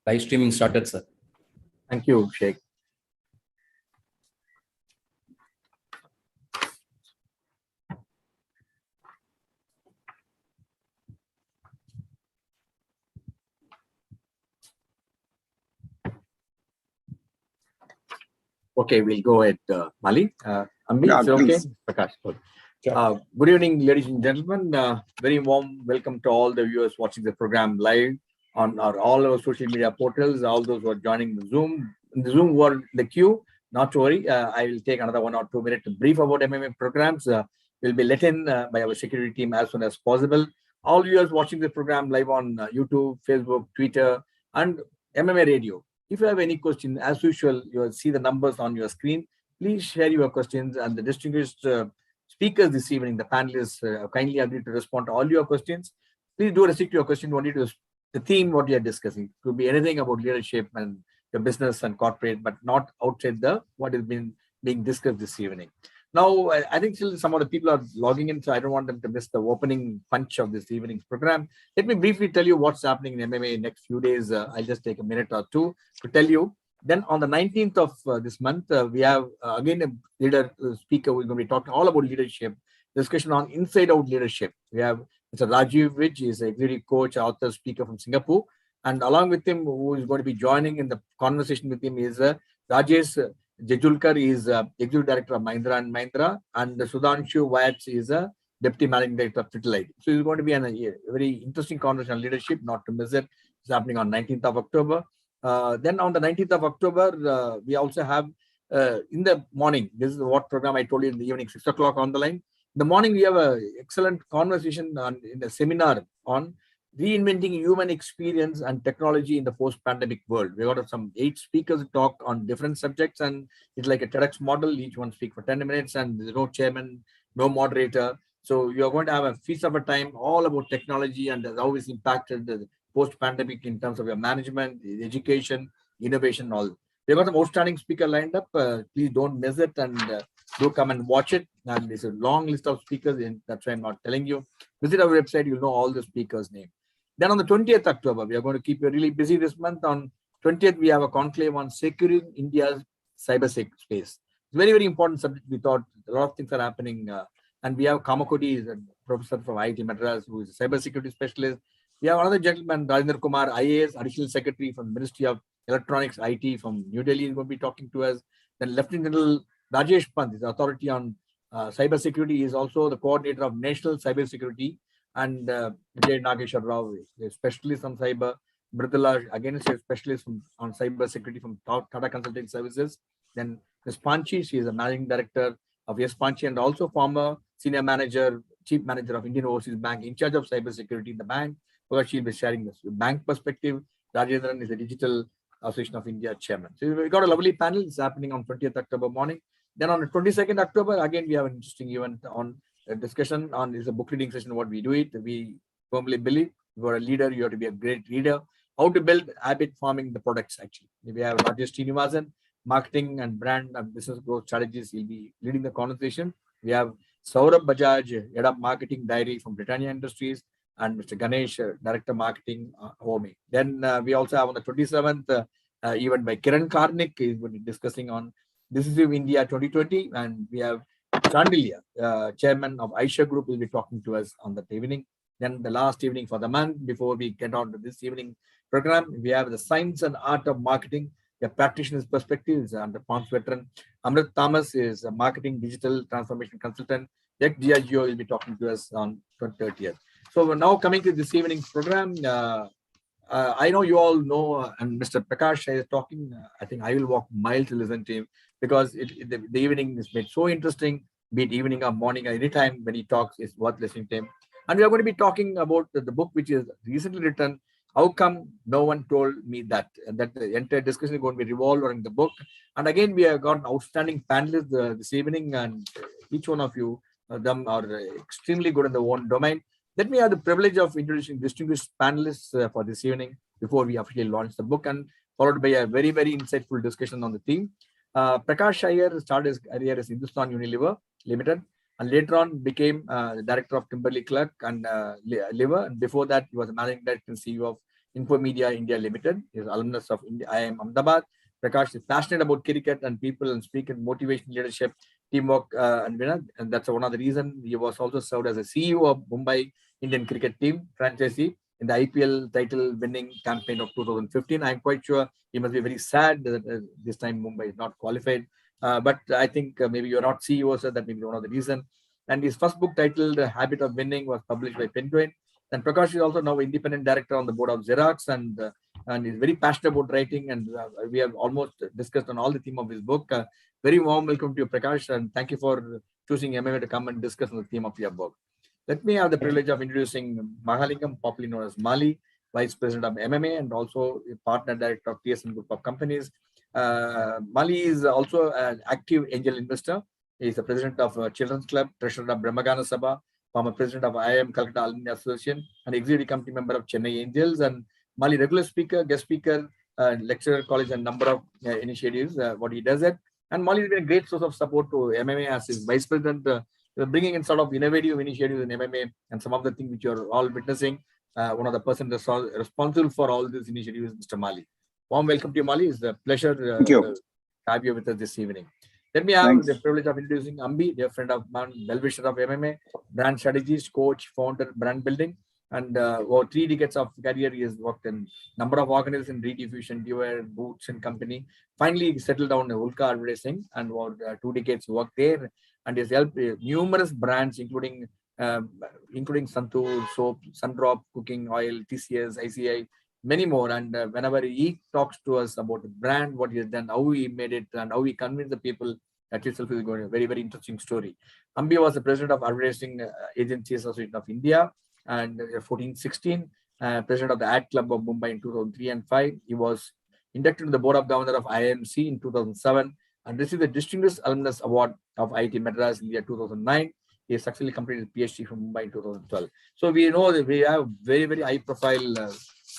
Live streaming started, sir. Thank you, Sheikh. Okay, we'll go ahead, Mali. Ambi, Yeah, is it okay? please. Prakash, good. Sure. Good evening, ladies and gentlemen. Very warm welcome to all the viewers watching the program live on all our social media portals, all those who are joining the Zoom. In the Zoom were the queue. Not to worry, I will take another 1 or 2 minutes to brief about MMA programs. Will be let in by our security team as soon as possible. All viewers watching the program live on YouTube, Facebook, Twitter, and MMA Radio. If you have any question, as usual, you will see the numbers on your screen. Please share your questions, and the distinguished speakers this evening, the panelists, kindly agree to respond to all your questions. Please do restrict your question only to the theme what you are discussing. It could be anything about leadership and your business and corporate, but not outside the what is being discussed this evening. Now, I think still some of the people are logging in, so I don't want them to miss the opening punch of this evening's program. Let me briefly tell you what's happening in MMA in the next few days. I'll just take a minute or two to tell you. Then on the 19th of this month, we have again a leader speaker who is going to be talking all about leadership, discussion on inside out leadership. We have Mr. Rajiv Vij, is an executive coach, author, speaker from Singapore. And along with him, who is going to be joining in the conversation with him is Rajesh Jejulkar, is executive director of Mahindra & Mahindra, and Sudhanshu Vyats is a deputy managing director of Tritlite. So it's going to be a very interesting conversation on leadership, not to miss it. It's happening on 19th of October. Then on the 19th of October, we also have in the morning, this is what program I told you in the evening, 6 o'clock on the line. In the morning, we have an excellent conversation in a seminar on reinventing human experience and technology in the post-pandemic world. We got some 8 speakers talk on different subjects, and it's like a TEDx model. Each one speak for 10 minutes, and there's no chairman, no moderator. So you're going to have a feast of a time all about technology and how it's impacted the post-pandemic in terms of your management, education, innovation, all. We've got some outstanding speaker lined up. Please don't miss it, and do come and watch it. And it's a long list of speakers, and that's why I'm not telling you. Visit our website, you'll know all the speakers' names. Then on the 20th October, we are going to keep you really busy this month. On 20th, we have a conclave on securing India's cyber space. It's very, very important subject. We thought a lot of things are happening. And we have Kamakodi, is a professor from IIT Madras, who is a cybersecurity specialist. We have another gentleman, Rajendra Kumar, IAS, Additional Secretary from the Ministry of Electronics, IT from New Delhi, is going to be talking to us. Then Lieutenant General Rajesh Pant is the authority on cybersecurity. He is also the coordinator of National Cybersecurity. And Vijay Nageshwar Rao, a specialist on cyber. Mridula, again, is a specialist on cybersecurity from Tata Consulting Services. Then Ms. Panchi, she is a managing director of Yes Panchi and also former senior manager, chief manager of Indian Overseas Bank, in charge of cybersecurity in the bank, because she'll be sharing this bank perspective. Rajendran is the Digital Association of India chairman. So we got a lovely panel. It's happening on 20th October morning. Then on the 22nd October, again, we have an interesting event on a discussion on is a book reading session. What we do it, we firmly believe you're a leader, you have to be a great reader. How to build habit forming the products, actually. We have Rajesh Srinivasan, marketing and brand and business growth strategies. He'll be leading the conversation. We have Saurabh Bajaj, head of marketing diary from Britannia Industries, and Mr. Ganesh, director marketing, Homi. Then we also have on the 27th event by Kiran Karnik, is going to be discussing on This is India 2020, and we have Chandelier, chairman of Aisha Group, will be talking to us on that evening. Then the last evening for the month, before we get on to this evening program, we have the science and art of marketing, the practitioner's perspective is under Ponce veteran. Amrit Thomas is a marketing digital transformation consultant. Jack Diageo will be talking to us on 30th. So we're now coming to this evening's program. I know you all know, and Mr. Prakash is talking. I think I will walk miles to listen to him, because the evening is made so interesting, be it evening or morning, or any time when he talks, it's worth listening to him. And we are going to be talking about the book which is recently written, How Come No One Told Me That? And that the entire discussion is going to be revolved around the book. And again, we have got outstanding panelists this evening, and each one of you, them are extremely good in their own domain. Let me have the privilege of introducing distinguished panelists for this evening before we officially launch the book, and followed by a very, very insightful discussion on the theme. Prakash Iyer started his career as Hindustan Unilever Limited, and later on became the director of Kimberly Clark and Liver. And before that, he was a managing director and CEO of Infomedia India Limited. He is alumnus of IIM Ahmedabad. Prakash is passionate about cricket and people and speak in motivation, leadership, teamwork, and that's one of the reasons he was also served as a CEO of Mumbai Indian cricket team franchisee in the IPL title winning campaign of 2015. I'm quite sure he must be very sad that this time Mumbai is not qualified. But I think maybe you're not CEO, so that may be one of the reasons. And his first book titled The Habit of Winning was published by Penguin. And Prakash is also now independent director on the board of Xerox, and he's very passionate about writing. And we have almost discussed on all the theme of his book. Very warm welcome to you, Prakash, and thank you for choosing MMA to come and discuss on the theme of your book. Let me have the privilege of introducing Mahalingam, popularly known as Mali, Vice President of MMA and also a partner director of TSN Group of Companies. Mali is also an active angel investor. He is the president of Children's Club, treasurer of Brahmagana Sabha, former president of IIM Calcutta Alumni Association, and executive committee member of Chennai Angels, and Mali regular speaker, guest speaker, lecturer, college, and number of initiatives. What he does it, and Mali has been a great source of support to MMA as his vice president, bringing in sort of innovative initiatives in MMA, and some of the things which you are all witnessing. One of the persons responsible for all these initiatives is Mr. Mali. Warm welcome to you, Mali. It's a pleasure to have you with us this evening. Let me have the privilege of introducing Ambi, dear friend of mine, well-wisher of MMA, brand strategist, coach, founder, brand building, and over 3 decades of career, he has worked in number of organizations, Rediffusion, Dewer, Boots and Company. Finally, he settled down in Ulka Advertising and over 2 decades worked there, and has helped numerous brands, including Santur, soap, Sundrop, cooking oil, TCS, ICI, many more. And whenever he talks to us about the brand, what he has done, how he made it, and how he convinced the people, that itself is going to be a very, very interesting story. Ambi was the president of Advertising Agency Association of India and 1416, president of the Ad Club of Mumbai in 2003 and 5. He was inducted to the board of governors of IMC in 2007 and received the Distinguished Alumnus Award of IIT Madras in the year 2009. He successfully completed his PhD from Mumbai in 2012. So we know that we have very, very high-profile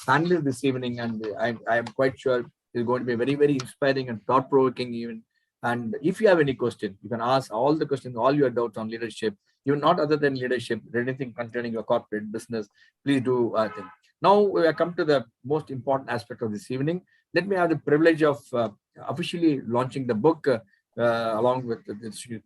panelists this evening, and I am quite sure it's going to be very, very inspiring and thought-provoking even. And if you have any question, you can ask all the questions, all your doubts on leadership, even not other than leadership, anything concerning your corporate business, please do. Now we have come to the most important aspect of this evening. Let me have the privilege of officially launching the book along with the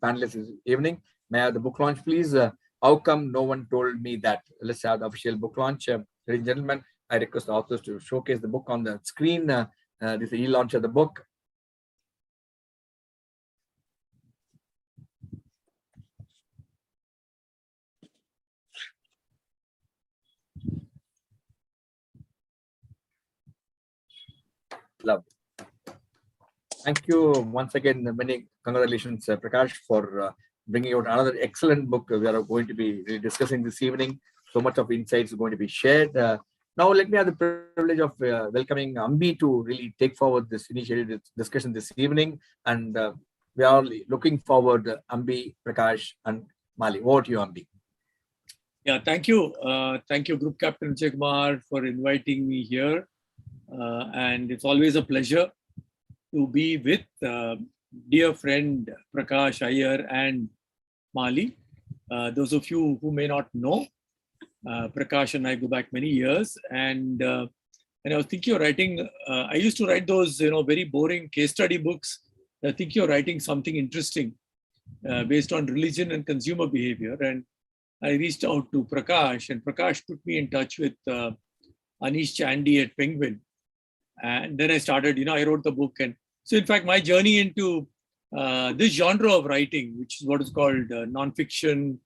panelists this evening. May I have the book launch, please? How come no one told me that? Let's have the official book launch. Ladies and gentlemen, I request the authors to showcase the book on the screen. This is the e-launch of the book. Love. Thank you once again. Many congratulations, Prakash, for bringing out another excellent book we are going to be discussing this evening. So much of insights is going to be shared. Now, let me have the privilege of welcoming Ambi to really take forward this initiative, this discussion this evening. And we are looking forward, Ambi, Prakash, and Mali. Over to you, Ambi. Yeah, thank you. Thank you, Group Captain Kumar, for inviting me here. And it's always a pleasure to be with dear friend Prakash Iyer and Mali. Those of you who may not know, Prakash and I go back many years. And I was thinking of writing, I used to write those very boring case study books. I think you're writing something interesting based on religion and consumer behavior. And I reached out to Prakash, and Prakash put me in touch with Anish Chandy at Penguin. And then I started, I wrote the book. And so, in fact, my journey into this genre of writing, which is what is called non-fiction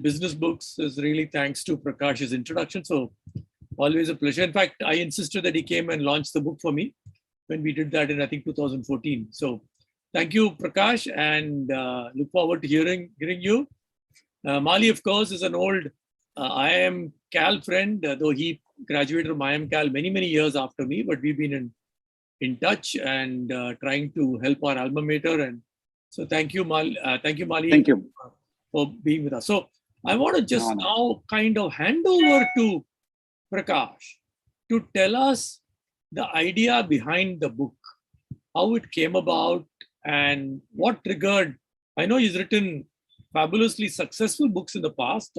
business books, is really thanks to Prakash's introduction. So, always a pleasure. In fact, I insisted that he came and launched the book for me when we did that in, I think, 2014. So, thank you, Prakash, and look forward to hearing you. Mali, of course, is an old IIM Cal friend, though he graduated from IIM Cal many, many years after me, but we've been in touch and trying to help our alma mater. And so thank you, Mali. Thank you for being with us. So I want to just now kind of hand over to Prakash to tell us the idea behind the book, how it came about and what triggered. I know he's written fabulously successful books in the past,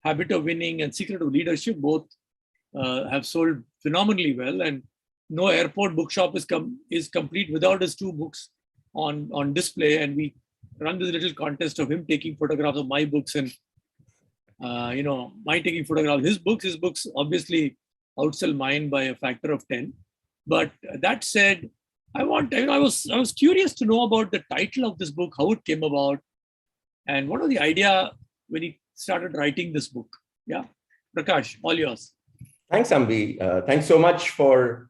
Habit of Winning and Secret of Leadership, both have sold phenomenally well, and no airport bookshop is complete without his two books on display. And we run this little contest of him taking photographs of my books and my taking photographs of his books. His books obviously outsell mine by a factor of 10. But that said, I was curious to know about the title of this book, how it came about, and what was the idea when he started writing this book. Yeah, Prakash, all yours. Thanks, Ambi. Thanks so much for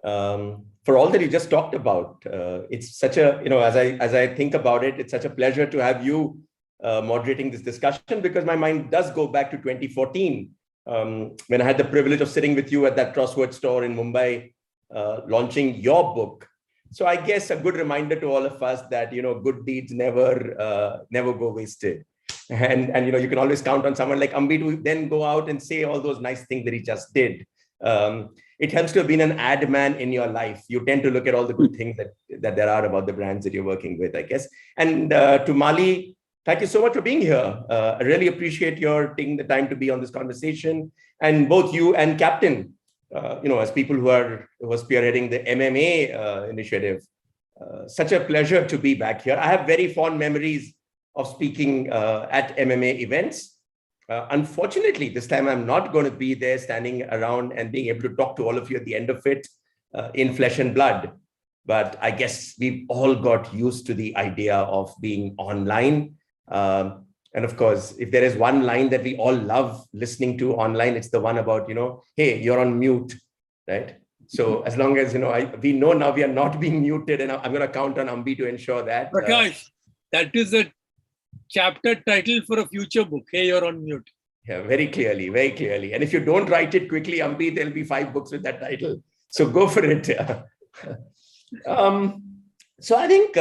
all that you just talked about. It's such a, as I think about it, it's such a pleasure to have you moderating this discussion, because my mind does go back to 2014 when I had the privilege of sitting with you at that crossword store in Mumbai, launching your book. So I guess a good reminder to all of us that, good deeds never go wasted. And you can always count on someone like Ambi to then go out and say all those nice things that he just did. It helps to have been an ad man in your life. You tend to look at all the good things that there are about the brands that you're working with, I guess. And to Mali, thank you so much for being here. I really appreciate your taking the time to be on this conversation. And both you and Captain, as people who are spearheading the MMA initiative, such a pleasure to be back here. I have very fond memories of speaking at MMA events. Unfortunately, this time I'm not going to be there standing around and being able to talk to all of you at the end of it in flesh and blood. But I guess we've all got used to the idea of being online. And of course, if there is one line that we all love listening to online, it's the one about, hey, you're on mute, right? So as long as, we know now we are not being muted, and I'm going to count on Ambi to ensure that. Prakash, that is a chapter title for a future book. Hey, you're on mute. Yeah, very clearly, very clearly. And if you don't write it quickly, Ambi, there'll be 5 books with that title. So go for it. So I think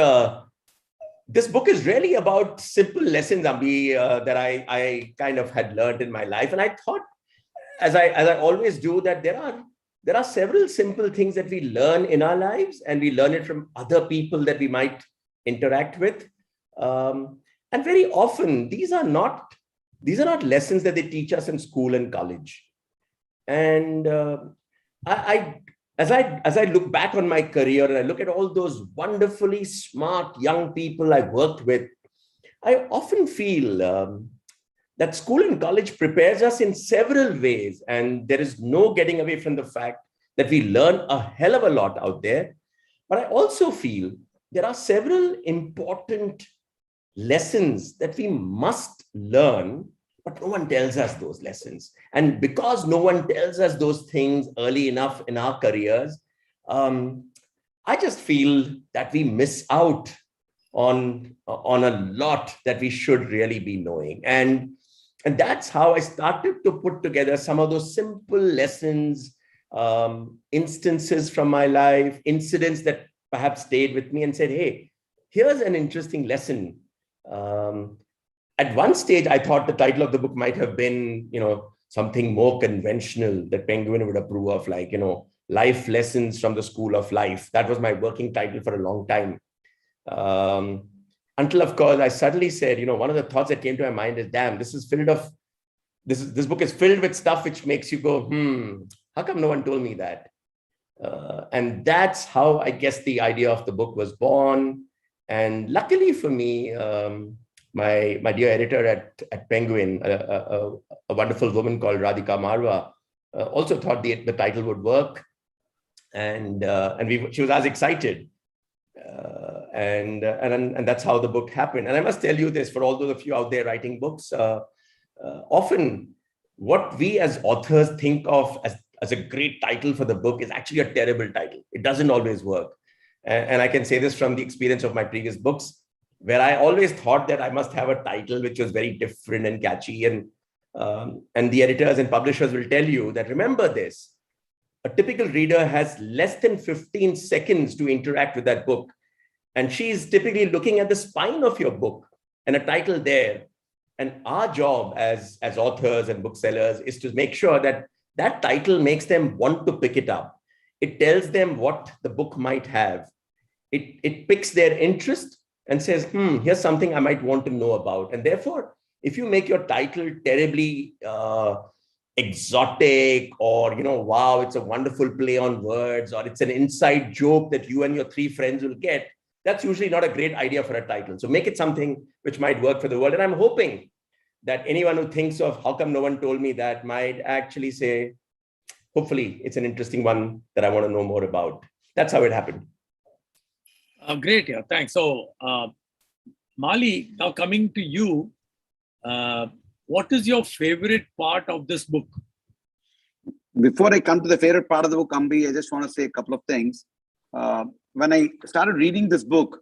this book is really about simple lessons, Ambi, that I kind of had learned in my life. And I thought, as I always do, that there are several simple things that we learn in our lives, and we learn it from other people that we might interact with. And very often, these are not lessons that they teach us in school and college. And as I look back on my career and I look at all those wonderfully smart young people I've worked with, I often feel that school and college prepares us in several ways, and there is no getting away from the fact that we learn a hell of a lot out there. But I also feel there are several important lessons that we must learn, but no one tells us those lessons. And because no one tells us those things early enough in our careers, I just feel that we miss out on a lot that we should really be knowing. And that's how I started to put together some of those simple lessons, instances from my life, incidents that perhaps stayed with me, and said, hey, here's an interesting lesson. At one stage, I thought the title of the book might have been, something more conventional that Penguin would approve of, like, life lessons from the school of life. That was my working title for a long time. Until, of course, I suddenly said, one of the thoughts that came to my mind is, damn, this book is filled with stuff which makes you go, how come no one told me that? And that's how I guess the idea of the book was born. And luckily for me, my dear editor at Penguin, a wonderful woman called Radhika Marwa, also thought the title would work. And she was as excited. And that's how the book happened. And I must tell you this, for all those of you out there writing books, often what we as authors think of as a great title for the book is actually a terrible title. It doesn't always work. And I can say this from the experience of my previous books, where I always thought that I must have a title which was very different and catchy. And the editors and publishers will tell you that, remember this, a typical reader has less than 15 seconds to interact with that book. And she's typically looking at the spine of your book and a title there. And our job as authors and booksellers is to make sure that that title makes them want to pick it up. It tells them what the book might have. It picks their interest and says, here's something I might want to know about. And therefore, if you make your title terribly exotic or, wow, it's a wonderful play on words, or it's an inside joke that you and your three friends will get, that's usually not a great idea for a title. So make it something which might work for the world. And I'm hoping that anyone who thinks of how come no one told me that might actually say, hopefully it's an interesting one that I want to know more about. That's how it happened. Great. Yeah, thanks. So, Mali, now coming to you, what is your favorite part of this book? Before I come to the favorite part of the book, Ambi, I just want to say a couple of things. When I started reading this book,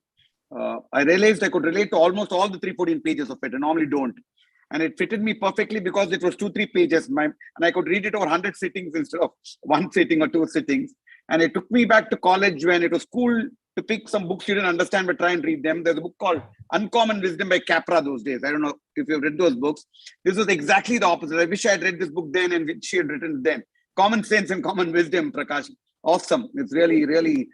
I realized I could relate to almost all the 314 pages of it. I normally don't. And it fitted me perfectly because it was 2-3 pages. And I could read it over 100 sittings instead of one sitting or two sittings. And it took me back to college when it was cool to pick some books you didn't understand but try and read them. There's a book called Uncommon Wisdom by Capra those days. I don't know if you've read those books. This was exactly the opposite. I wish I had read this book then and she had written then. Common Sense and Common Wisdom, Prakash. Awesome. It's really, really...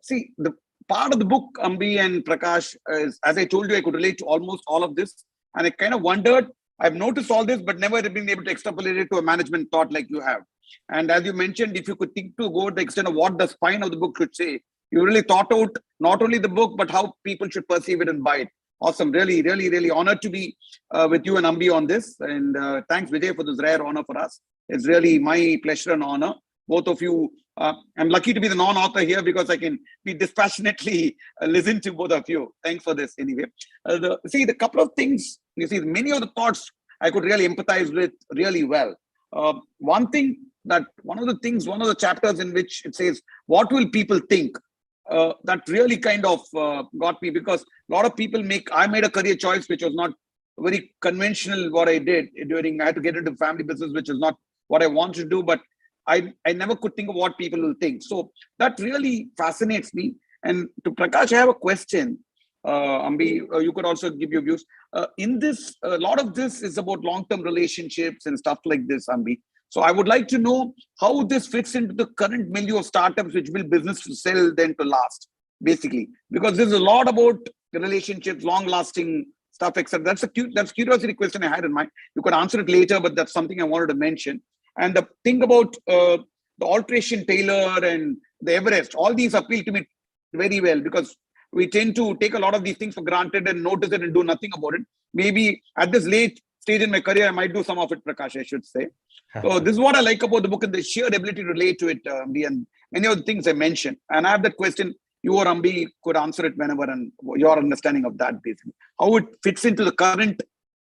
see, the part of the book, Ambi and Prakash, is, as I told you, I could relate to almost all of this. And I kind of wondered, I've noticed all this, but never been able to extrapolate it to a management thought like you have. And as you mentioned, if you could think to go to the extent of what the spine of the book should say, you really thought out not only the book, but how people should perceive it and buy it. Awesome. Really, really, really honored to be with you and Ambi on this. And thanks, Vijay, for this rare honor for us. It's really my pleasure and honor. Both of you, I'm lucky to be the non-author here because I can be dispassionately listen to both of you. Thanks for this anyway. The couple of things, you see, many of the thoughts I could really empathize with really well. One of the chapters in which it says, what will people think? That really kind of got me because a lot of people I made a career choice which was not very conventional what I did I had to get into family business, which is not what I wanted to do, but I never could think of what people will think. So that really fascinates me. And to Prakash, I have a question. Ambi, you could also give your views. In this, a lot of this is about long-term relationships and stuff like this, Ambi. So I would like to know how this fits into the current milieu of startups which build business to sell then to last, basically. Because there's a lot about relationships, long-lasting stuff, etc. That's curiosity question I had in mind. You could answer it later, but that's something I wanted to mention. And the thing about the Alteration Taylor and the Everest, all these appeal to me very well because we tend to take a lot of these things for granted and notice it and do nothing about it. Maybe at this late stage in my career, I might do some of it, Prakash, I should say. So this is what I like about the book and the sheer ability to relate to it, Ambi, and many of the things I mentioned. And I have that question, you or Ambi could answer it whenever, and your understanding of that, basically. How it fits into the current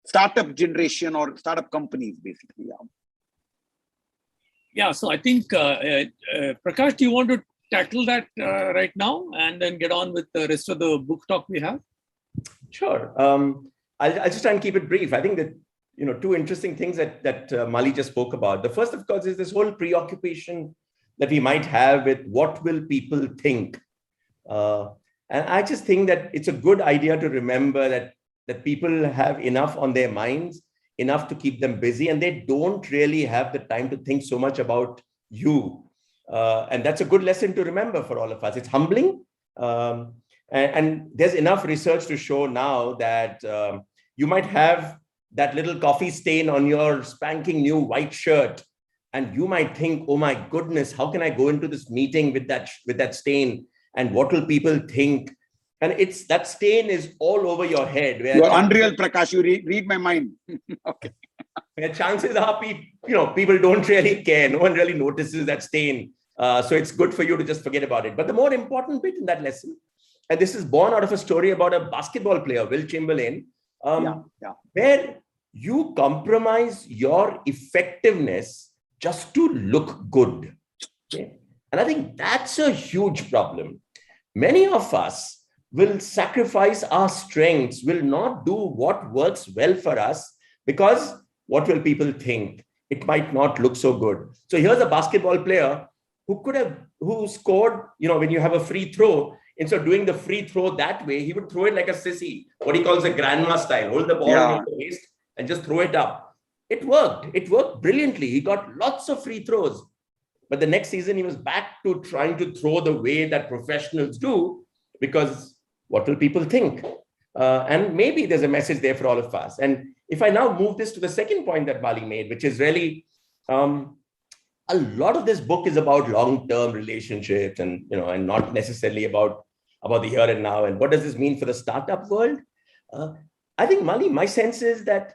startup generation or startup companies, basically. Yeah, so I think, Prakash, do you want to tackle that right now and then get on with the rest of the book talk we have? Sure. I'll just try and keep it brief. I think that, two interesting things that Mali just spoke about. The first, of course, is this whole preoccupation that we might have with what will people think. And I just think that it's a good idea to remember that people have enough on their minds, enough to keep them busy, and they don't really have the time to think so much about you. And that's a good lesson to remember for all of us. It's humbling. And there's enough research to show now that you might have that little coffee stain on your spanking new white shirt. And you might think, oh my goodness, how can I go into this meeting with that stain? And what will people think? And that stain is all over your head. You're unreal, Prakash. You read my mind. Okay. Where chances are, people don't really care. No one really notices that stain. So it's good for you to just forget about it. But the more important bit in that lesson, and this is born out of a story about a basketball player, Will Chamberlain, where you compromise your effectiveness just to look good. Okay? And I think that's a huge problem. Many of us will sacrifice our strengths, will not do what works well for us because what will people think? It might not look so good. So here's a basketball player who scored, when you have a free throw, instead of doing the free throw that way, he would throw it like a sissy, what he calls a grandma style, hold the ball in the waist and just throw it up. It worked. It worked brilliantly. He got lots of free throws. But the next season, he was back to trying to throw the way that professionals do, because what will people think? And maybe there's a message there for all of us. And if I now move this to the second point that Bali made, which is really A lot of this book is about long-term relationships and, and not necessarily about the here and now. And what does this mean for the startup world? I think, Mali, my sense is that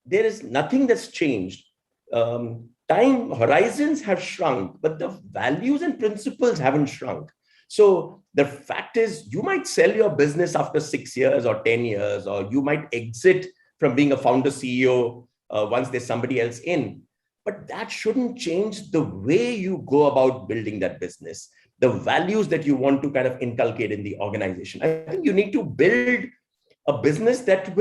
there is nothing that's changed. Time horizons have shrunk, but the values and principles haven't shrunk. So the fact is, you might sell your business after 6 years or 10 years, or you might exit from being a founder CEO once there's somebody else in. But that shouldn't change the way you go about building that business, the values that you want to kind of inculcate in the organization. I think you need to build a business that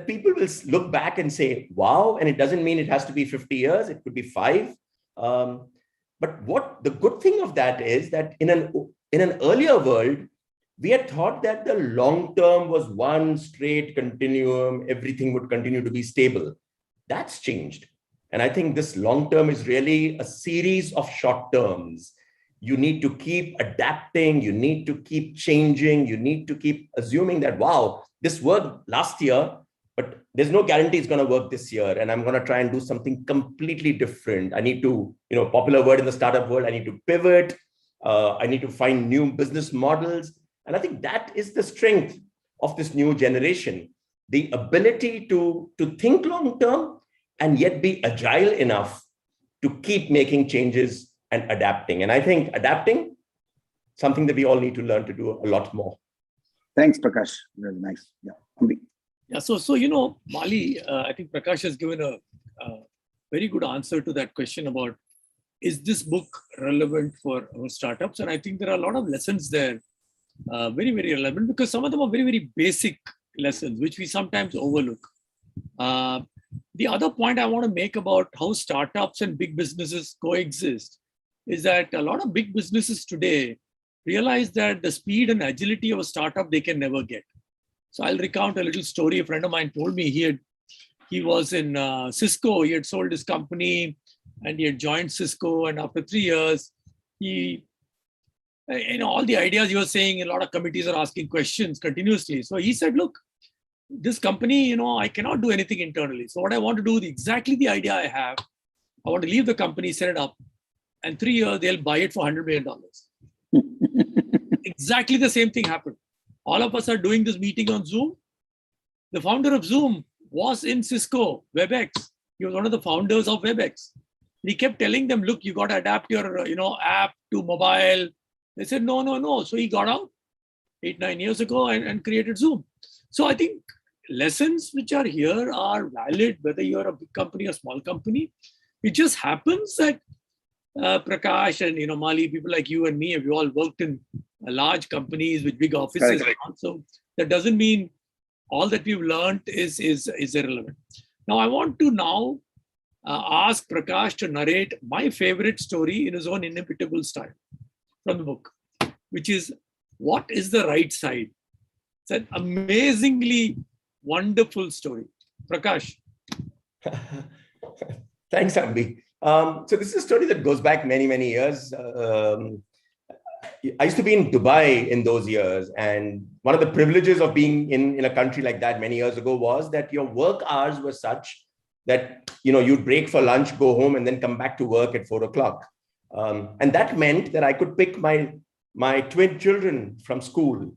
people will look back and say, wow, and it doesn't mean it has to be 50 years, it could be 5. But what the good thing of that is that in an earlier world, we had thought that the long term was one straight continuum, everything would continue to be stable. That's changed. And I think this long term is really a series of short terms. You need to keep adapting, you need to keep changing, you need to keep assuming that, wow, this worked last year, but there's no guarantee it's going to work this year. And I'm going to try and do something completely different. I need to, popular word in the startup world, I need to pivot. I need to find new business models. And I think that is the strength of this new generation. The ability to think long term and yet be agile enough to keep making changes and adapting. And I think adapting, something that we all need to learn to do a lot more. Thanks, Prakash. Very nice. Yeah. Ambi. Yeah, so Mali, I think Prakash has given a very good answer to that question about, is this book relevant for our startups? And I think there are a lot of lessons there, very, very relevant, because some of them are very, very basic lessons, which we sometimes overlook. The other point I want to make about how startups and big businesses coexist is that a lot of big businesses today realize that the speed and agility of a startup they can never get. So I'll recount a little story. A friend of mine told me he was in Cisco. He had sold his company and he had joined Cisco. And after 3 years, all the ideas he was saying, a lot of committees are asking questions continuously. So he said, look, this company, I cannot do anything internally. So what I want to do, exactly the idea I have, I want to leave the company, set it up, and 3 years, they'll buy it for $100 million. Exactly the same thing happened. All of us are doing this meeting on Zoom. The founder of Zoom was in Cisco, WebEx. He was one of the founders of WebEx. He kept telling them, look, you got to adapt your app to mobile. They said, no. So he got out 8-9 years ago and created Zoom. So I think lessons which are here are valid, whether you're a big company or small company. It just happens that Prakash and Mali, people like you and me, we all worked in large companies with big offices. Right. So that doesn't mean all that we've learned is irrelevant. Now I want to ask Prakash to narrate my favorite story in his own inimitable style from the book, which is, what is the right side? It's an amazingly wonderful story. Prakash. Thanks, Ambi. So this is a story that goes back many, many years. I used to be in Dubai in those years. And one of the privileges of being in a country like that many years ago was that your work hours were such that, you'd break for lunch, go home, and then come back to work at 4 o'clock. And that meant that I could pick my twin children from school.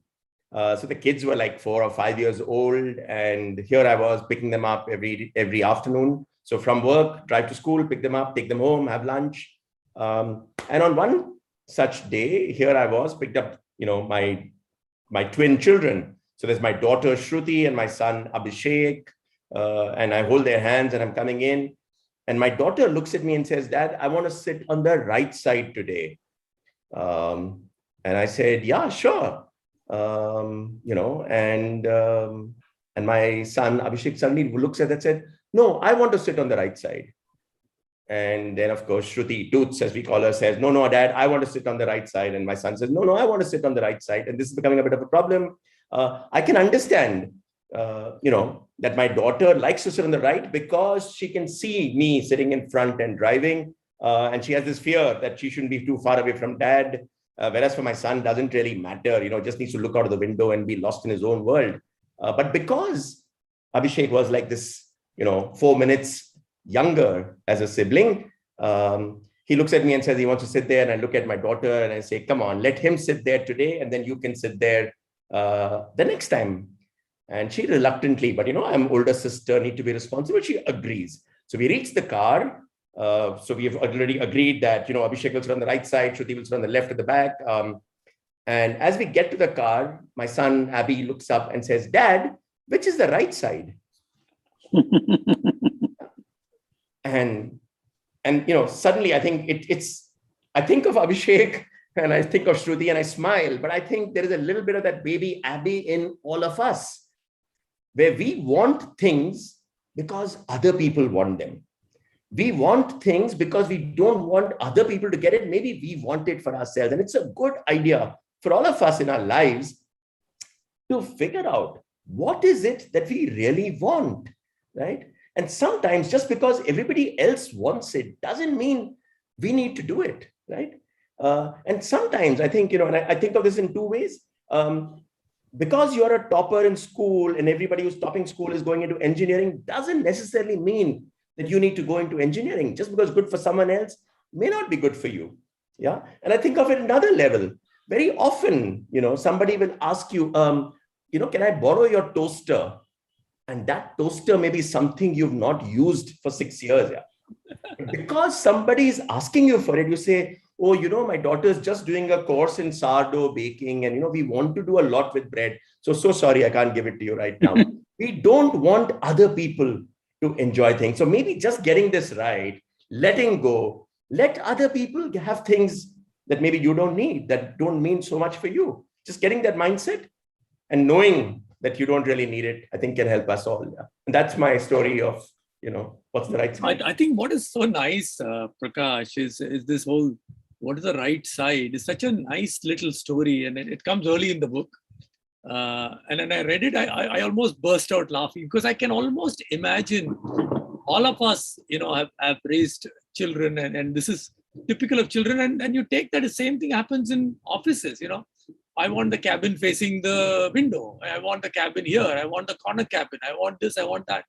So the kids were like 4 or 5 years old. And here I was picking them up every afternoon. So from work, drive to school, pick them up, take them home, have lunch. And on one such day, here I was, picked up, my twin children. So there's my daughter, Shruti, and my son, Abhishek. And I hold their hands and I'm coming in. And my daughter looks at me and says, Dad, I want to sit on the right side today. And I said, yeah, sure. And my son, Abhishek, suddenly looks at that and said, no, I want to sit on the right side. And then, of course, Shruti, Toots, as we call her, says, no, Dad, I want to sit on the right side. And my son says, no, I want to sit on the right side. And this is becoming a bit of a problem. I can understand, that my daughter likes to sit on the right because she can see me sitting in front and driving. And she has this fear that she shouldn't be too far away from Dad. Whereas for my son, doesn't really matter, just needs to look out of the window and be lost in his own world. But because Abhishek was like this, 4 minutes younger as a sibling, He looks at me and says he wants to sit there, and I look at my daughter and I say, come on, let him sit there today, and then you can sit there the next time. And she reluctantly, but I'm older sister, need to be responsible. She agrees. So we reach the car. So we have already agreed that, Abhishek will sit on the right side, Shruti will sit on the left at the back. And as we get to the car, my son, Abby, looks up and says, Dad, which is the right side? and suddenly I think I think of Abhishek and I think of Shruti and I smile, but I think there is a little bit of that baby Abby in all of us, where we want things because other people want them. We want things because we don't want other people to get it. Maybe we want it for ourselves. And it's a good idea for all of us in our lives to figure out what is it that we really want, right? And sometimes just because everybody else wants it doesn't mean we need to do it, right? And sometimes I think, and I think of this in two ways. Because you're a topper in school and everybody who's topping school is going into engineering doesn't necessarily mean that you need to go into engineering. Just because good for someone else may not be good for you. Yeah. And I think of it another level. Very often, somebody will ask you, can I borrow your toaster? And that toaster may be something you've not used for 6 years. Yeah. Because somebody is asking you for it, you say, oh, my daughter is just doing a course in sourdough baking, and, we want to do a lot with bread. So sorry, I can't give it to you right now. We don't want other people to enjoy things. So maybe just getting this right, letting go, let other people have things that maybe you don't need, that don't mean so much for you. Just getting that mindset and knowing that you don't really need it, I think can help us all. Yeah. And that's my story of, what's the right side. I think what is so nice, Prakash, is this whole, what is the right side? It's such a nice little story, and it comes early in the book. And when I read it, I almost burst out laughing, because I can almost imagine all of us, have raised children, and this is typical of children. And you take that, the same thing happens in offices. I want the cabin facing the window. I want the cabin here. I want the corner cabin. I want this. I want that.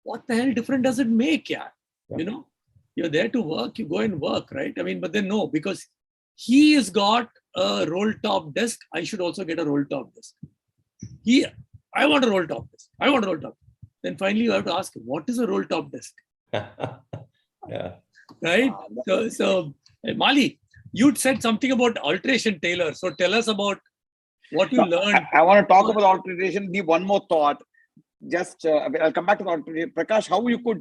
What the hell difference does it make? Yeah. You're there to work. You go and work, right? But then no, because he has got a roll top desk. I should also get a roll top desk. I want a roll top desk. I want a roll top. Then finally you have to ask, what is a roll top desk? Yeah. Right? So Mali, you'd said something about alteration tailor. So tell us about what you learned. I want to talk about alteration. Give one more thought. Just I'll come back to the alteration. Prakash, how you could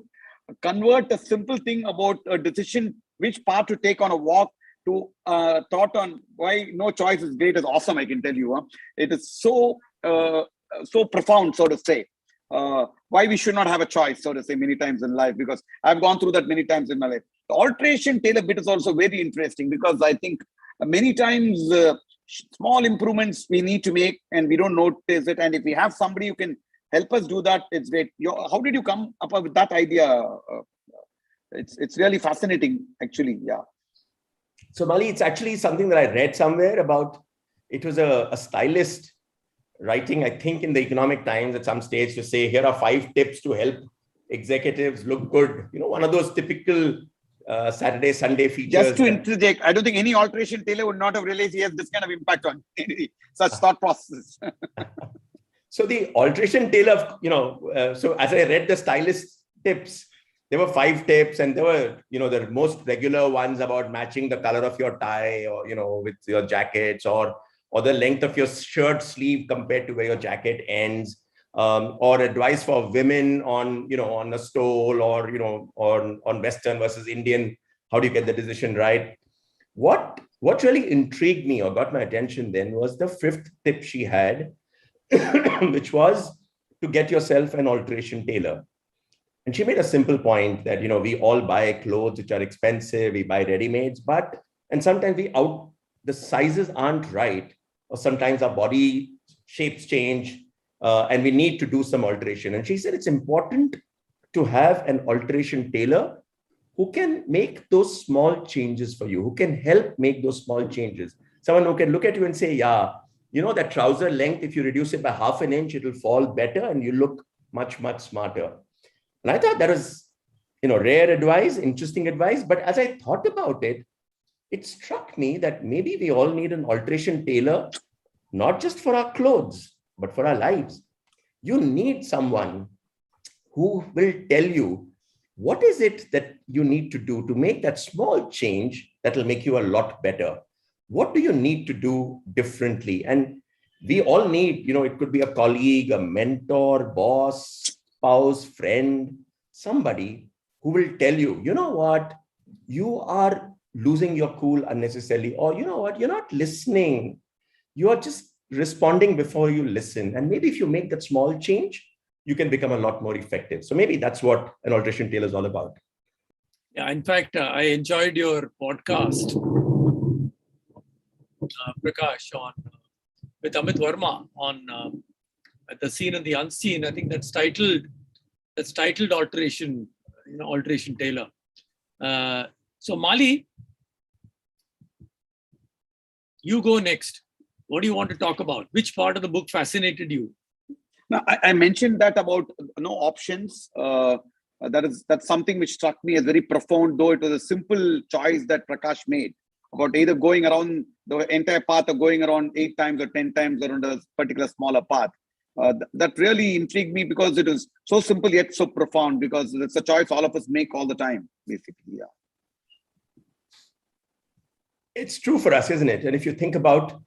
convert a simple thing about a decision, which path to take on a walk, to thought on why no choice is great is awesome. I can tell you, it is so profound, so to say. Why we should not have a choice, so to say, many times in life, because I've gone through that many times in my life. The alteration tailor bit is also very interesting, because I think many times small improvements we need to make and we don't notice it. And if we have somebody who can help us do that, it's great. How did you come up with that idea? It's really fascinating, actually. Yeah. So Mali, it's actually something that I read somewhere about. It was a stylist writing, I think, in the Economic Times at some stage, to say, here are 5 tips to help executives look good. One of those typical Saturday, Sunday features. Just to interject, I don't think any alteration tailor would not have realized he has this kind of impact on such thought processes. So the alteration tailor, so as I read the stylist tips, there were 5 tips, and there were, the most regular ones about matching the color of your tie, or, with your jackets, or the length of your shirt sleeve compared to where your jacket ends, or advice for women on, on a stole, or, on Western versus Indian, how do you get the decision right? What really intrigued me or got my attention then was the 5th tip she had, which was to get yourself an alteration tailor. And she made a simple point that, we all buy clothes which are expensive, we buy ready-mades, and sometimes the sizes aren't right, or sometimes our body shapes change, and we need to do some alteration. And she said it's important to have an alteration tailor who can make those small changes for you, who can help make those small changes. Someone who can look at you and say, yeah, that trouser length, if you reduce it by ½ inch, it'll fall better and you look much, much smarter. And I thought that was rare advice, interesting advice. But as I thought about it, it struck me that maybe we all need an alteration tailor, not just for our clothes, but for our lives. You need someone who will tell you what is it that you need to do to make that small change that will make you a lot better. What do you need to do differently? And we all need, it could be a colleague, a mentor, boss, spouse, friend, somebody who will tell you, you know what, you are losing your cool unnecessarily, or you know what, you're not listening. You are just responding before you listen. And maybe if you make that small change, you can become a lot more effective. So maybe that's what an alteration tailor is all about. Yeah, in fact, I enjoyed your podcast, Prakash, with Amit Verma on the seen and the unseen. I think that's titled alteration, alteration tailor. So Mali, you go next. What do you want to talk about? Which part of the book fascinated you? Now, I mentioned that about no options. That's something which struck me as very profound, though it was a simple choice that Prakash made about either going around the entire path or going around 8 times or 10 times around a particular smaller path. That really intrigued me because it was so simple yet so profound, because it's a choice all of us make all the time, basically. Yeah. It's true for us, isn't it? And if you think about,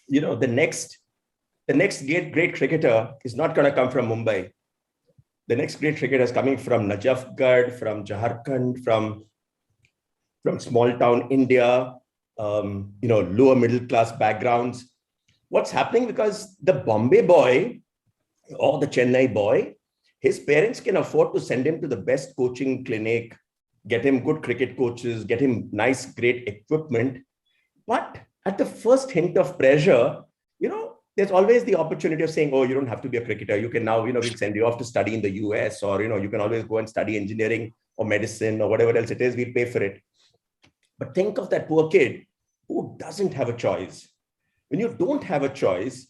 the next great cricketer is not going to come from Mumbai. The next great cricketer is coming from Najafgarh, from Jharkhand, from small town India, lower middle class backgrounds. What's happening? Because the Bombay boy or the Chennai boy, his parents can afford to send him to the best coaching clinic, get him good cricket coaches, get him nice, great equipment. But at the first hint of pressure, there's always the opportunity of saying, oh, you don't have to be a cricketer. You can now, we'll send you off to study in the US, or, you can always go and study engineering or medicine or whatever else it is. We'll pay for it. But think of that poor kid who doesn't have a choice. When you don't have a choice,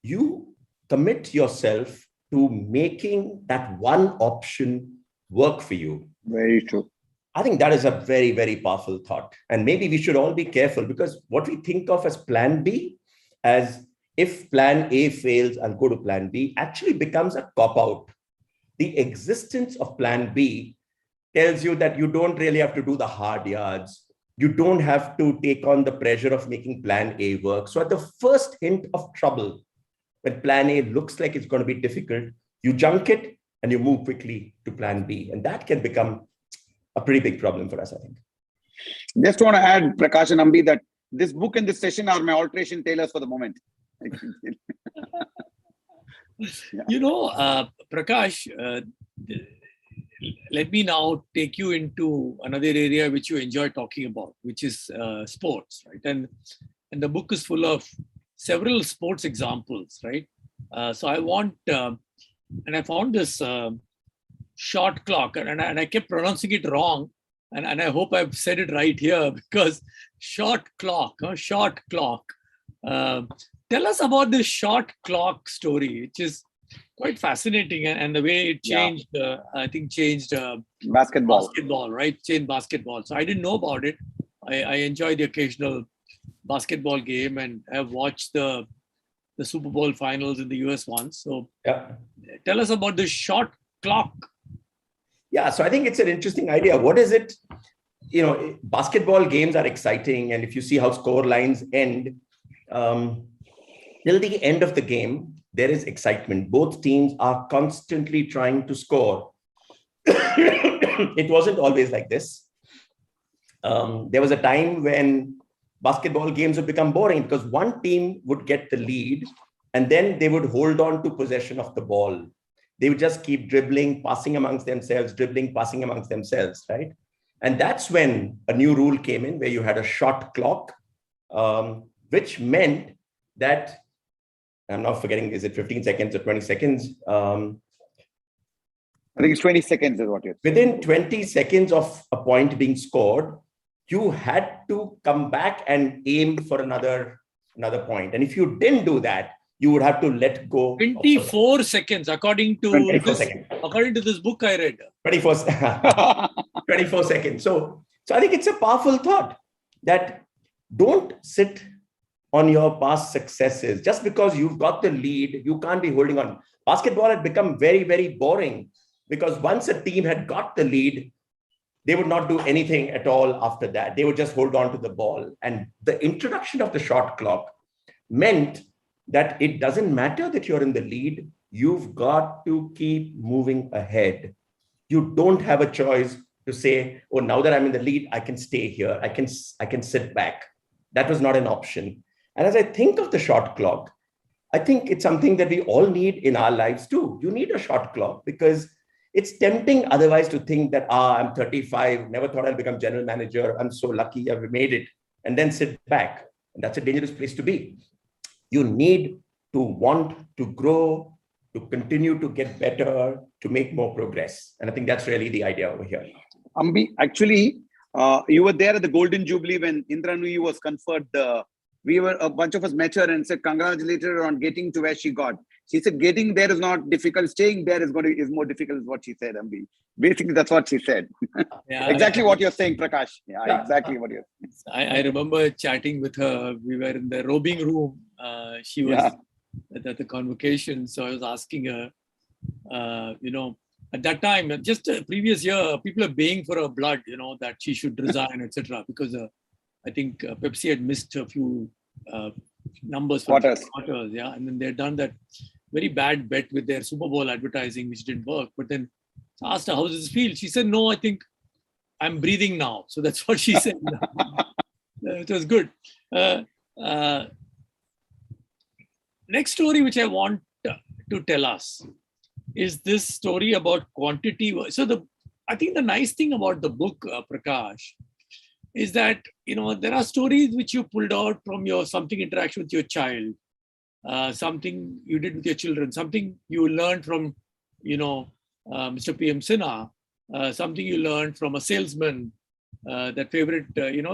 you commit yourself to making that one option work for you. Very true. I think that is a very, very powerful thought. And maybe we should all be careful, because what we think of as plan B, as if plan A fails, I'll go to plan B, actually becomes a cop-out. The existence of plan B tells you that you don't really have to do the hard yards. You don't have to take on the pressure of making plan A work. So at the first hint of trouble, when plan A looks like it's going to be difficult, you junk it and you move quickly to plan B. And that can become a pretty big problem for us, I think. Just want to add, Prakash and Ambi, that this book and this session are my alteration tailors for the moment. Yeah. Prakash, let me now take you into another area which you enjoy talking about, which is sports, right? And the book is full of several sports examples, right? So I want, and I found this shot clock, and I kept pronouncing it wrong, and I hope I've said it right here, because shot clock. Tell us about this shot clock story, which is quite fascinating, and the way it changed, I think changed basketball, right? Changed basketball. So I didn't know about it. I enjoy the occasional basketball game, and I've watched the Super Bowl finals in the US once. So tell us about this shot clock. Yeah, so I think it's an interesting idea. What is it? Basketball games are exciting, and if you see how score lines end, till the end of the game, there is excitement. Both teams are constantly trying to score. It wasn't always like this. There was a time when basketball games would become boring because one team would get the lead and then they would hold on to possession of the ball. They would just keep dribbling, passing amongst themselves, right? And that's when a new rule came in where you had a shot clock, which meant that, I'm not forgetting, is it 15 seconds or 20 seconds? I think it's 20 seconds is what you're saying. Within 20 seconds of a point being scored, you had to come back and aim for another point. And if you didn't do that, you would have to let go. 24 seconds, according to 24 this, seconds. according to this book I read. 24, 24 seconds. So I think it's a powerful thought that don't sit on your past successes. Just because you've got the lead, you can't be holding on. Basketball had become very, very boring because once a team had got the lead, they would not do anything at all after that. They would just hold on to the ball. And the introduction of the shot clock meant that it doesn't matter that you're in the lead. You've got to keep moving ahead. You don't have a choice to say, oh, now that I'm in the lead, I can stay here. I can sit back. That was not an option. And as I think of the shot clock, I think it's something that we all need in our lives too. You need a shot clock because it's tempting otherwise to think that, I'm 35, never thought I'll become general manager. I'm so lucky I've made it, and then sit back. And that's a dangerous place to be. You need to want to grow, to continue to get better, to make more progress. And I think that's really the idea over here. Ambi, actually, you were there at the Golden Jubilee when Indra Nooyi was conferred. A bunch of us met her and said, congratulate her on getting to where she got. She said, getting there is not difficult. Staying there is more difficult, is what she said, Ambi. Basically, that's what she said. Yeah, exactly what you're saying, Prakash. Yeah, exactly what you're saying. I remember chatting with her. We were in the robing room. She was at the convocation. So I was asking her, at that time, just a previous year, people are baying for her blood, that she should resign, etc. Because I think Pepsi had missed a few numbers for quarters, yeah, and then they had done that very bad bet with their Super Bowl advertising, which didn't work. But then I asked her, how does this feel? She said, no, I think I'm breathing now. So that's what she said. It was good. Next story which I want to tell us is this story about quantity. So I think the nice thing about the book, Prakash, is that, there are stories which you pulled out from your something interaction with your child, something you did with your children, something you learned from, Mr. PM Sinha, something you learned from a salesman, that favorite,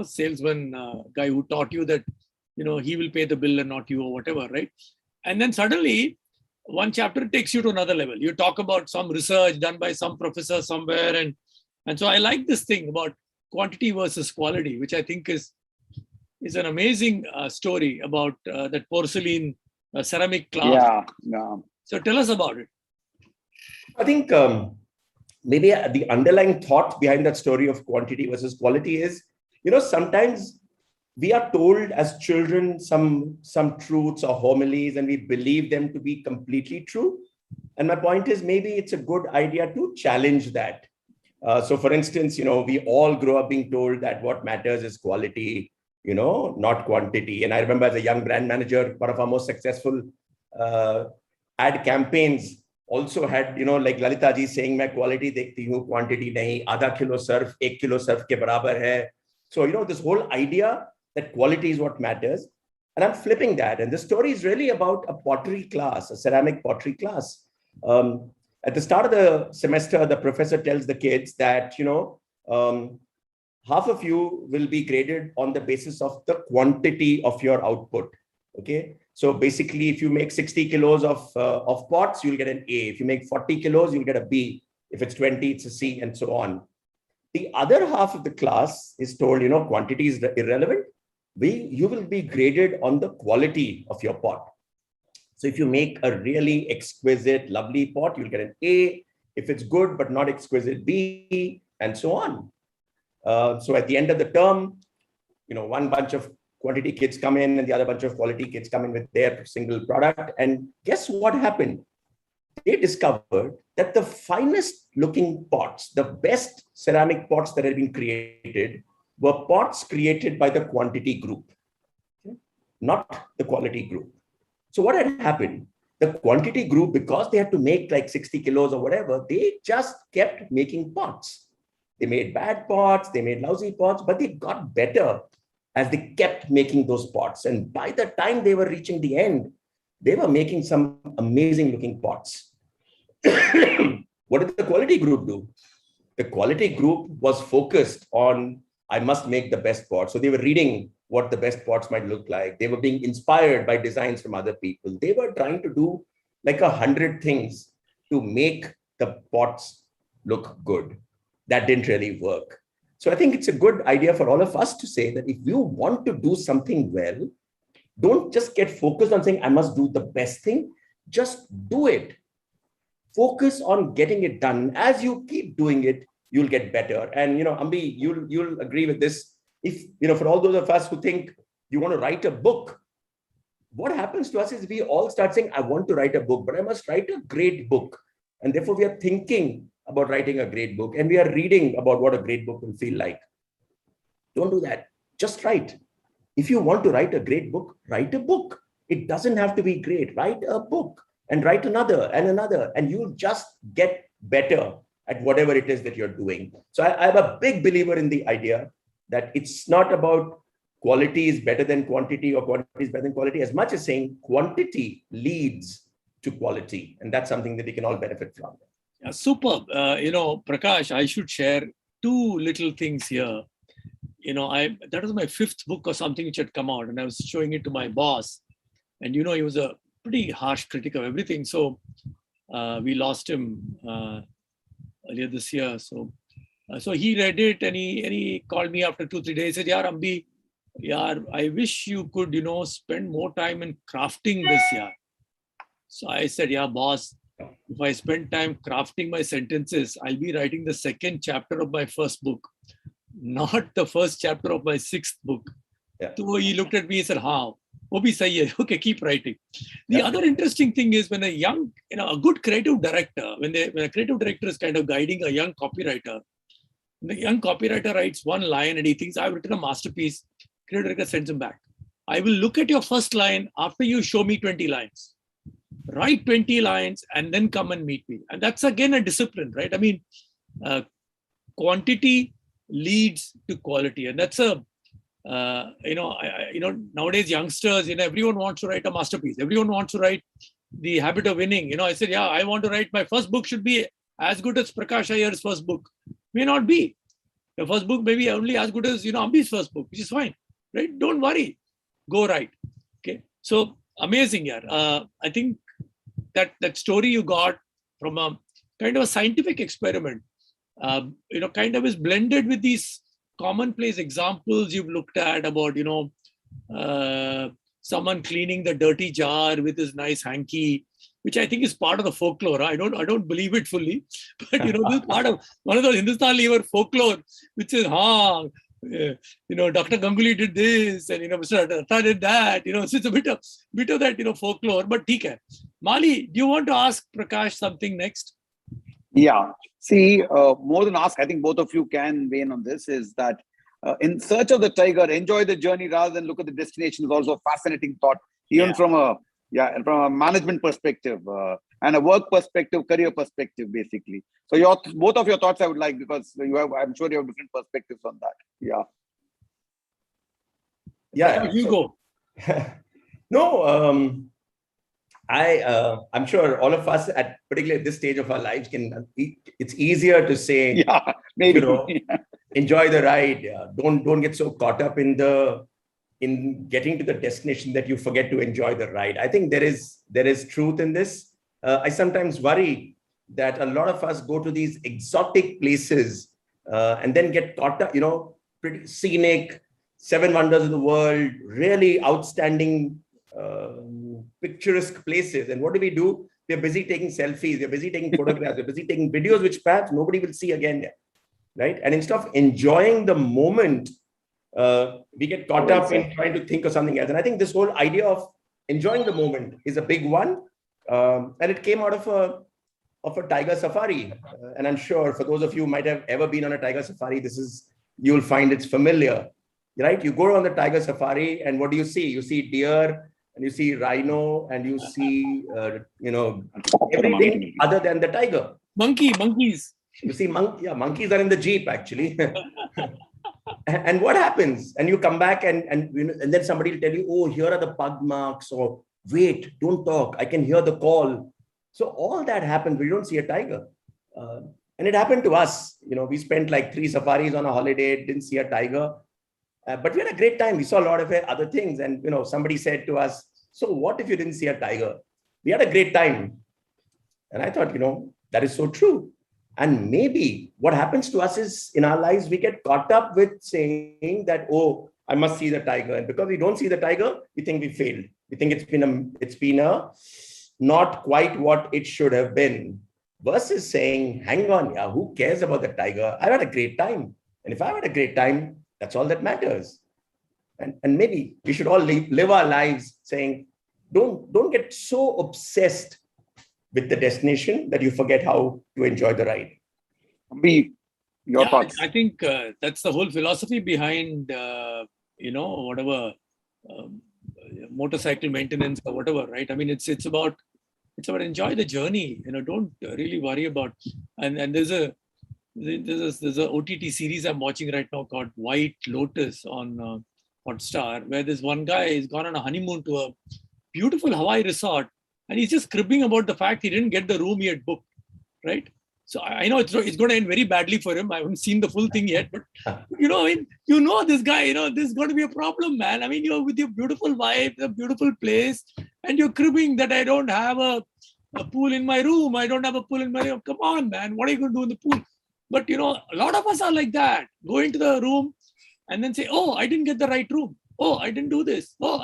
salesman guy who taught you that, he will pay the bill and not you or whatever, right? And then suddenly one chapter takes you to another level. You talk about some research done by some professor somewhere. And so I like this thing about quantity versus quality, which I think is an amazing story about that porcelain ceramic class. Yeah. So tell us about it. I think maybe the underlying thought behind that story of quantity versus quality is, sometimes we are told as children some truths or homilies and we believe them to be completely true. And my point is maybe it's a good idea to challenge that. So for instance, we all grow up being told that what matters is quality, not quantity. And I remember as a young brand manager, one of our most successful ad campaigns also had, like Lalita ji saying, "Main quality dekhti hu, quantity nahi, आधा kilo Surf 1 kilo Surf के बराबर है." So, this whole idea that quality is what matters. And I'm flipping that. And the story is really about a pottery class, a ceramic pottery class. At the start of the semester, the professor tells the kids that, half of you will be graded on the basis of the quantity of your output. Okay. So basically, if you make 60 kilos of pots, you'll get an A. If you make 40 kilos, you'll get a B. If it's 20, it's a C, and so on. The other half of the class is told, quantity is irrelevant. You will be graded on the quality of your pot. So if you make a really exquisite, lovely pot, you'll get an A. If it's good, but not exquisite, B, and so on. So at the end of the term, one bunch of quantity kids come in and the other bunch of quality kids come in with their single product. And guess what happened? They discovered that the finest looking pots, the best ceramic pots that had been created, were pots created by the quantity group, not the quality group. So what had happened? The quantity group, because they had to make like 60 kilos or whatever, they just kept making pots. They made bad pots, they made lousy pots, but they got better as they kept making those pots. And by the time they were reaching the end, they were making some amazing looking pots. What did the quality group do? The quality group was focused on, I must make the best pot. So they were reading what the best pots might look like. They were being inspired by designs from other people. They were trying to do like 100 things to make the pots look good. That didn't really work. So I think it's a good idea for all of us to say that if you want to do something well, don't just get focused on saying, I must do the best thing. Just do it. Focus on getting it done. As you keep doing it, you'll get better. And, Ambi, you'll agree with this. If, for all those of us who think you want to write a book, what happens to us is we all start saying, I want to write a book, but I must write a great book. And therefore, we are thinking about writing a great book, and we are reading about what a great book will feel like. Don't do that. Just write. If you want to write a great book, write a book. It doesn't have to be great. Write a book and write another and another, and you'll just get better at whatever it is that you're doing. So I'm a big believer in the idea that it's not about quality is better than quantity or quantity is better than quality, as much as saying quantity leads to quality. And that's something that we can all benefit from. Yeah, superb. Prakash, I should share two little things here. That was my fifth book or something which had come out, and I was showing it to my boss. And, he was a pretty harsh critic of everything. So we lost him earlier this year. So he read it, and he called me after 2-3 days. He said, "Yaar, Ambi, I wish you could, spend more time in crafting this year." So I said, "Yeah, boss, if I spend time crafting my sentences, I'll be writing the second chapter of my first book, not the first chapter of my sixth book." Yeah. So he looked at me and said, "Haan, wo bhi sahi hai. Okay, keep writing." The other interesting thing is when a good creative director, when a creative director is kind of guiding a young copywriter, the young copywriter writes one line and he thinks, I've written a masterpiece. Creative director sends him back. I will look at your first line after you show me 20 lines. Write 20 lines and then come and meet me. And that's again a discipline, right? I mean, quantity leads to quality. And that's nowadays youngsters, everyone wants to write a masterpiece. Everyone wants to write The Habit of Winning. I said, I want to write, my first book should be as good as Prakash Iyer's first book. May not be. The first book may be only as good as, Ambi's first book, which is fine, right? Don't worry. Go write. Okay. So amazing, I think that story you got from a kind of a scientific experiment, kind of is blended with these commonplace examples you've looked at about, someone cleaning the dirty jar with his nice hanky, which I think is part of the folklore. I don't believe it fully, but this is part of one of those Hindustan liver folklore, which is, Dr. Ganguly did this, and Mr. Atta did that. So it's a bit of that, folklore. But theek hai. Mali, do you want to ask Prakash something next? Yeah. See, more than ask, I think both of you can weigh in on this, is that in search of the tiger, enjoy the journey rather than look at the destination is also a fascinating thought, even from a management perspective and a work perspective, career perspective, basically. So both of your thoughts I would like, because I'm sure you have different perspectives on that. Yeah. Yeah. You go. No, I'm sure all of us at particularly at this stage of our lives it's easier to say, maybe. Enjoy the ride. Don't get so caught up in getting to the destination that you forget to enjoy the ride. I think there is truth in this. I sometimes worry that a lot of us go to these exotic places and then get caught up, pretty scenic, 7 wonders of the world, really outstanding, picturesque places. And what do? We're busy taking selfies, we're busy taking photographs, we're busy taking videos, which perhaps nobody will see again, right? And instead of enjoying the moment, we get caught up in trying to think of something else. And I think this whole idea of enjoying the moment is a big one. And it came out of a tiger safari. And I'm sure for those of you who might have ever been on a tiger safari, you'll find it's familiar, right? You go on the tiger safari and what do you see? You see deer, and you see rhino, and you see, everything other than the tiger. Monkeys. You see, monkeys are in the Jeep, actually. And what happens? And you come back and then somebody will tell you, oh, here are the pug marks, or wait, don't talk, I can hear the call. So all that happens, we don't see a tiger. And it happened to us. We spent like 3 safaris on a holiday, didn't see a tiger. But we had a great time. We saw a lot of other things. And, somebody said to us, so what if you didn't see a tiger? We had a great time. And I thought, that is so true. And maybe what happens to us is in our lives, we get caught up with saying that, oh, I must see the tiger. And because we don't see the tiger, we think we failed. We think it's been a not quite what it should have been. Versus saying, hang on, yeah, who cares about the tiger? I had a great time. And if I had a great time, that's all that matters. And maybe we should all live our lives saying, don't get so obsessed with the destination that you forget how to enjoy the ride. Ambi, your thoughts? I think that's the whole philosophy behind, whatever motorcycle maintenance or whatever, right? I mean, it's about enjoy the journey. Don't really worry about. And there's a OTT series I'm watching right now called White Lotus on Hotstar, where this one guy is gone on a honeymoon to a beautiful Hawaii resort, and he's just cribbing about the fact he didn't get the room he had booked, right? So I know it's going to end very badly for him. I haven't seen the full thing yet, but this guy, this is going to be a problem, man. I mean, you're with your beautiful wife, a beautiful place, and you're cribbing that I don't have a pool in my room. I don't have a pool in my room. Come on, man. What are you going to do in the pool? But, a lot of us are like that. Go into the room and then say, oh, I didn't get the right room. Oh, I didn't do this. Oh,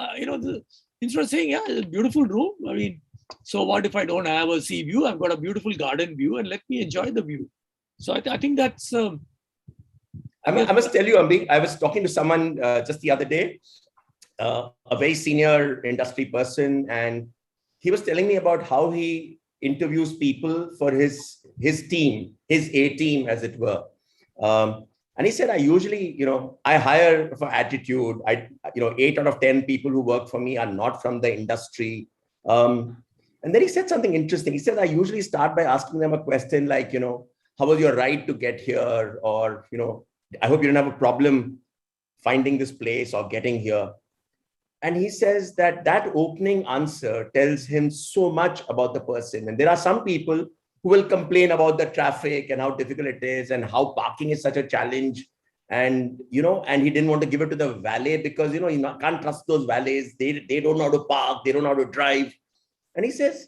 instead of saying, yeah, it's a beautiful room. I mean, so what if I don't have a sea view? I've got a beautiful garden view and let me enjoy the view. So I think that's... I must tell you, Ambi, I was talking to someone just the other day, a very senior industry person, and he was telling me about how he interviews people for his team, his A team, as it were. And he said, I usually, I hire for attitude. 8 out of 10 people who work for me are not from the industry. And then he said something interesting. He said, I usually start by asking them a question like, how was your ride to get here? Or, I hope you didn't have a problem finding this place or getting here. And he says that opening answer tells him so much about the person. And there are some people who will complain about the traffic and how difficult it is and how parking is such a challenge. And, and he didn't want to give it to the valet because, you can't trust those valets. They don't know how to park. They don't know how to drive. And he says,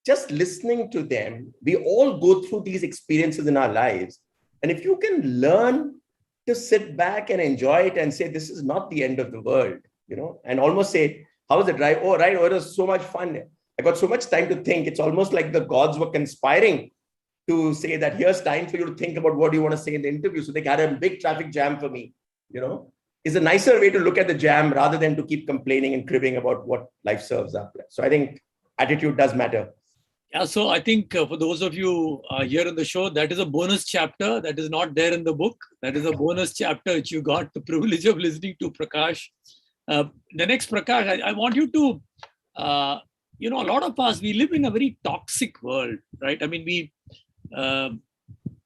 just listening to them, we all go through these experiences in our lives. And if you can learn to sit back and enjoy it and say, this is not the end of the world, and almost say, how was the drive? Oh, right. Oh, it was so much fun. I got so much time to think. It's almost like the gods were conspiring to say that here's time for you to think about what you want to say in the interview. So they had a big traffic jam for me, is a nicer way to look at the jam rather than to keep complaining and cribbing about what life serves up. So I think attitude does matter. Yeah, so I think for those of you here on the show, that is a bonus chapter that is not there in the book. That is a bonus chapter which you got the privilege of listening to Prakash. The next Prakash, I want you to, a lot of us, we live in a very toxic world, right? I mean,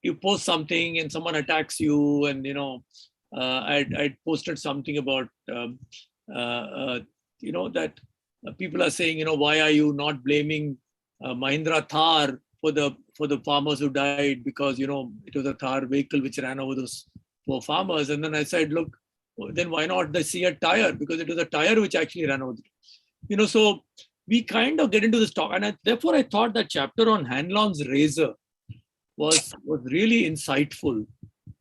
you post something and someone attacks you, and, I posted something about, that people are saying, why are you not blaming Mahindra Thar for the farmers who died because, it was a Thar vehicle which ran over those poor farmers. And then I said, look, then why not the see a tire? Because it was a tire which actually ran over. So we kind of get into this talk. And therefore, I thought that chapter on Hanlon's razor was really insightful.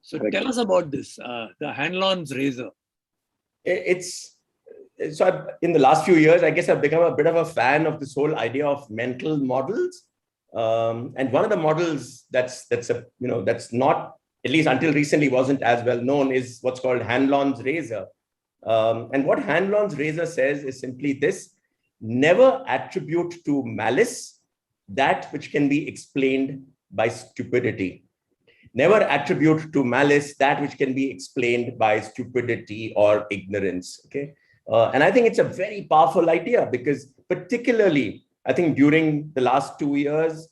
So tell us about this, the Hanlon's razor. In the last few years, I guess I've become a bit of a fan of this whole idea of mental models. And one of the models that's not, at least until recently, wasn't as well known is what's called Hanlon's razor. And what Hanlon's razor says is simply this: never attribute to malice that which can be explained by stupidity. Never attribute to malice that which can be explained by stupidity or ignorance. Okay. And I think it's a very powerful idea because particularly, I think during the last 2 years,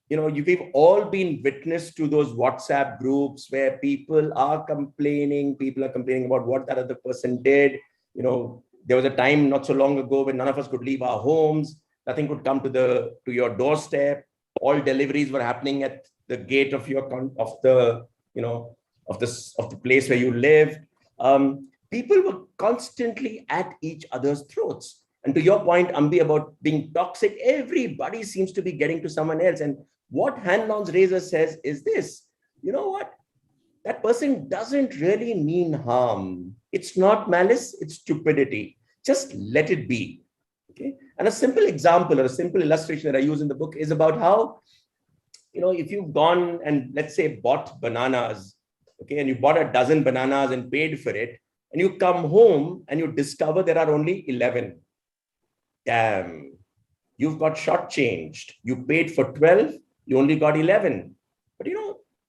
we've all been witness to those WhatsApp groups where people are complaining about what that other person did. There was a time not so long ago when none of us could leave our homes. Nothing could come to your doorstep. All deliveries were happening at the gate of the place where you lived. People were constantly at each other's throats. And to your point, Ambi, about being toxic, everybody seems to be getting to someone else. And what Hanlon's razor says is this: you know what? That person doesn't really mean harm. It's not malice, it's stupidity. Just let it be. Okay. And a simple example or a simple illustration that I use in the book is about how, if you've gone and, let's say, bought bananas, okay, and you bought a dozen bananas and paid for it, and you come home and you discover there are only 11. Damn, you've got shortchanged. You paid for 12, you only got 11. But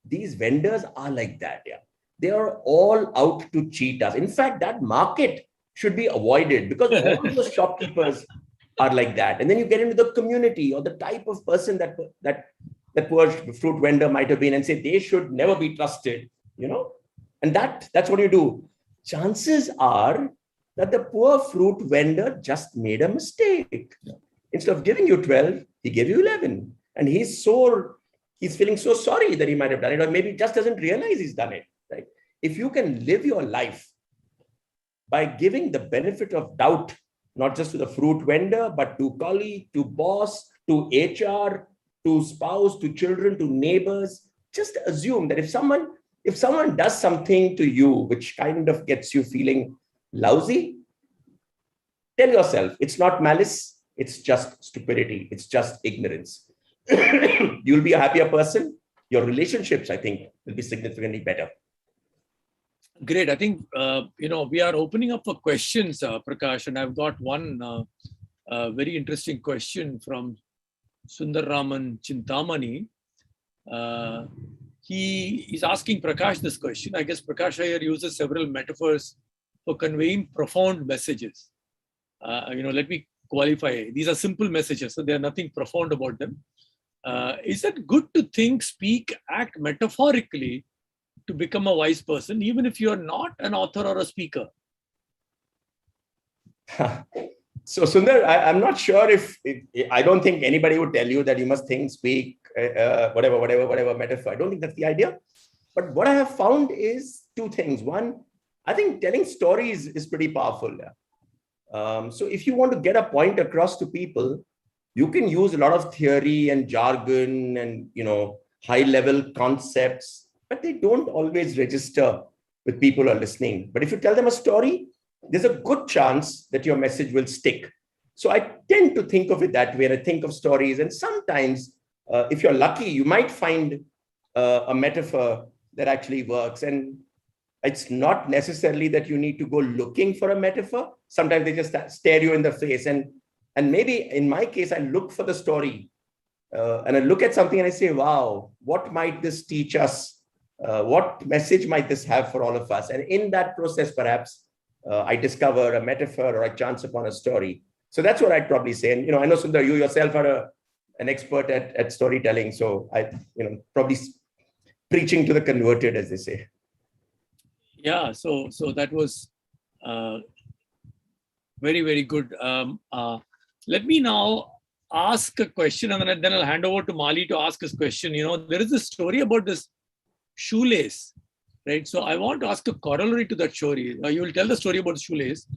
these vendors are like that. Yeah, they are all out to cheat us. In fact, that market should be avoided because all those shopkeepers are like that. And then you get into the community or the type of person that poor fruit vendor might have been, and say they should never be trusted. And that's what you do. Chances are that the poor fruit vendor just made a mistake. Yeah. Instead of giving you 12, he gave you 11. And he's feeling so sorry that he might have done it, or maybe just doesn't realize he's done it. Right? If you can live your life by giving the benefit of doubt, not just to the fruit vendor, but to colleague, to boss, to HR, to spouse, to children, to neighbors, just assume that if someone does something to you, which kind of gets you feeling lousy, tell yourself it's not malice, it's just stupidity, it's just ignorance. You'll be a happier person. Your relationships, I think, will be significantly better. Great. I think, we are opening up for questions, Prakash, and I've got one very interesting question from Sundarraman Chintamani. He is asking Prakash this question. I guess Prakash Iyer uses several metaphors for conveying profound messages. Let me qualify. These are simple messages, so there's nothing profound about them. Is it good to think, speak, act metaphorically to become a wise person, even if you're not an author or a speaker? So, Sundar, I'm not sure if I don't think anybody would tell you that you must think, speak, whatever metaphor. I don't think that's the idea. But what I have found is two things. One, I think telling stories is pretty powerful. So if you want to get a point across to people, you can use a lot of theory and jargon and, high-level concepts, but they don't always register with people who are listening. But if you tell them a story, there's a good chance that your message will stick. So I tend to think of it that way. I think of stories, and sometimes, if you're lucky, you might find a metaphor that actually works. And it's not necessarily that you need to go looking for a metaphor. Sometimes they just stare you in the face. And maybe in my case, I look for the story and I look at something and I say, wow, what might this teach us? What message might this have for all of us? And in that process, perhaps I discover a metaphor or I chance upon a story. So that's what I'd probably say. And, I know, Sundar, you yourself are an expert at storytelling. So I, probably preaching to the converted, as they say. Yeah, so that was very, very good. Let me now ask a question, and then I'll hand over to Mali to ask his question. There is a story about this shoelace, right? So I want to ask a corollary to that story. You will tell the story about the shoelace,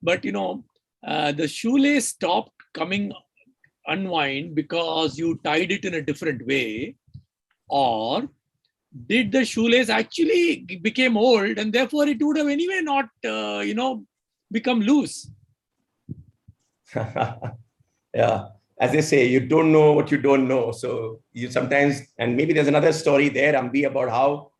but the shoelace stopped coming unwind because you tied it in a different way, or did the shoelace actually became old and therefore it would have anyway not, become loose? Yeah. As they say, you don't know what you don't know. So you sometimes, and maybe there's another story there, Ambi, about how,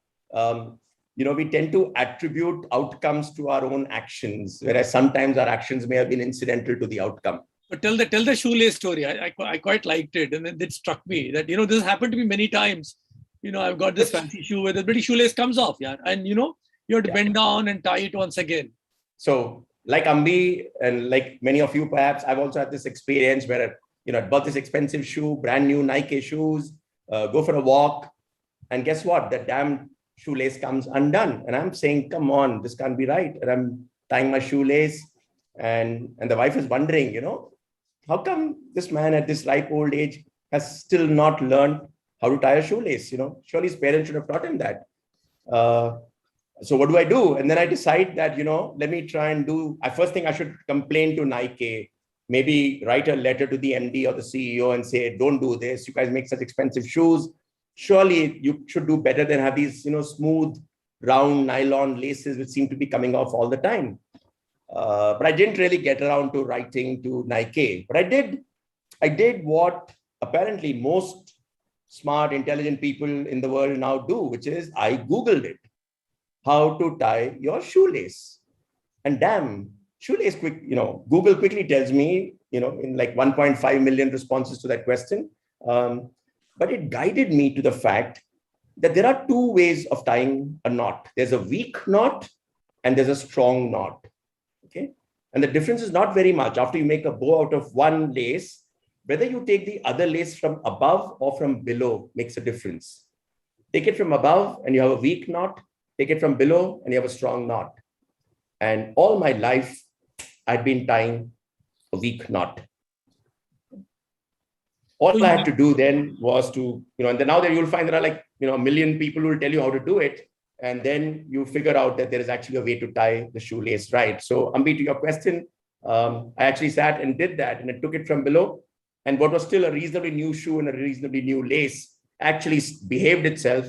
we tend to attribute outcomes to our own actions, whereas sometimes our actions may have been incidental to the outcome. But tell the shoelace story. I quite liked it. And it struck me that, this happened to me many times. I've got this fancy shoe where the pretty shoelace comes off. Yeah. And, you have to bend down and tie it once again. So like Ambi and like many of you, perhaps, I've also had this experience where, I bought this expensive shoe, brand new Nike shoes, go for a walk. And guess what? The damn shoelace comes undone. And I'm saying, come on, this can't be right. And I'm tying my shoelace. And the wife is wondering, how come this man at this ripe old age has still not learned how to tie a shoelace? Surely his parents should have taught him that. So what do I do? And then I decide that, let me try and first thing I should complain to Nike, maybe write a letter to the MD or the CEO and say, don't do this. You guys make such expensive shoes. Surely you should do better than have these, smooth, round nylon laces, which seem to be coming off all the time. But I didn't really get around to writing to Nike. But I did what apparently most smart, intelligent people in the world now do, which is I Googled it. How to tie your shoelace. And damn, shoelace Google quickly tells me, in like 1.5 million responses to that question. But it guided me to the fact that there are two ways of tying a knot. There's a weak knot and there's a strong knot. Okay. And the difference is not very much. After you make a bow out of one lace, whether you take the other lace from above or from below makes a difference. Take it from above and you have a weak knot. Take it from below and you have a strong knot. And all my life, I'd been tying a weak knot. All I had to do then was to, and then now that you'll find there are like, a million people who will tell you how to do it. And then you figure out that there is actually a way to tie the shoelace right. So Ambi, to your question, I actually sat and did that and I took it from below. And what was still a reasonably new shoe and a reasonably new lace actually behaved itself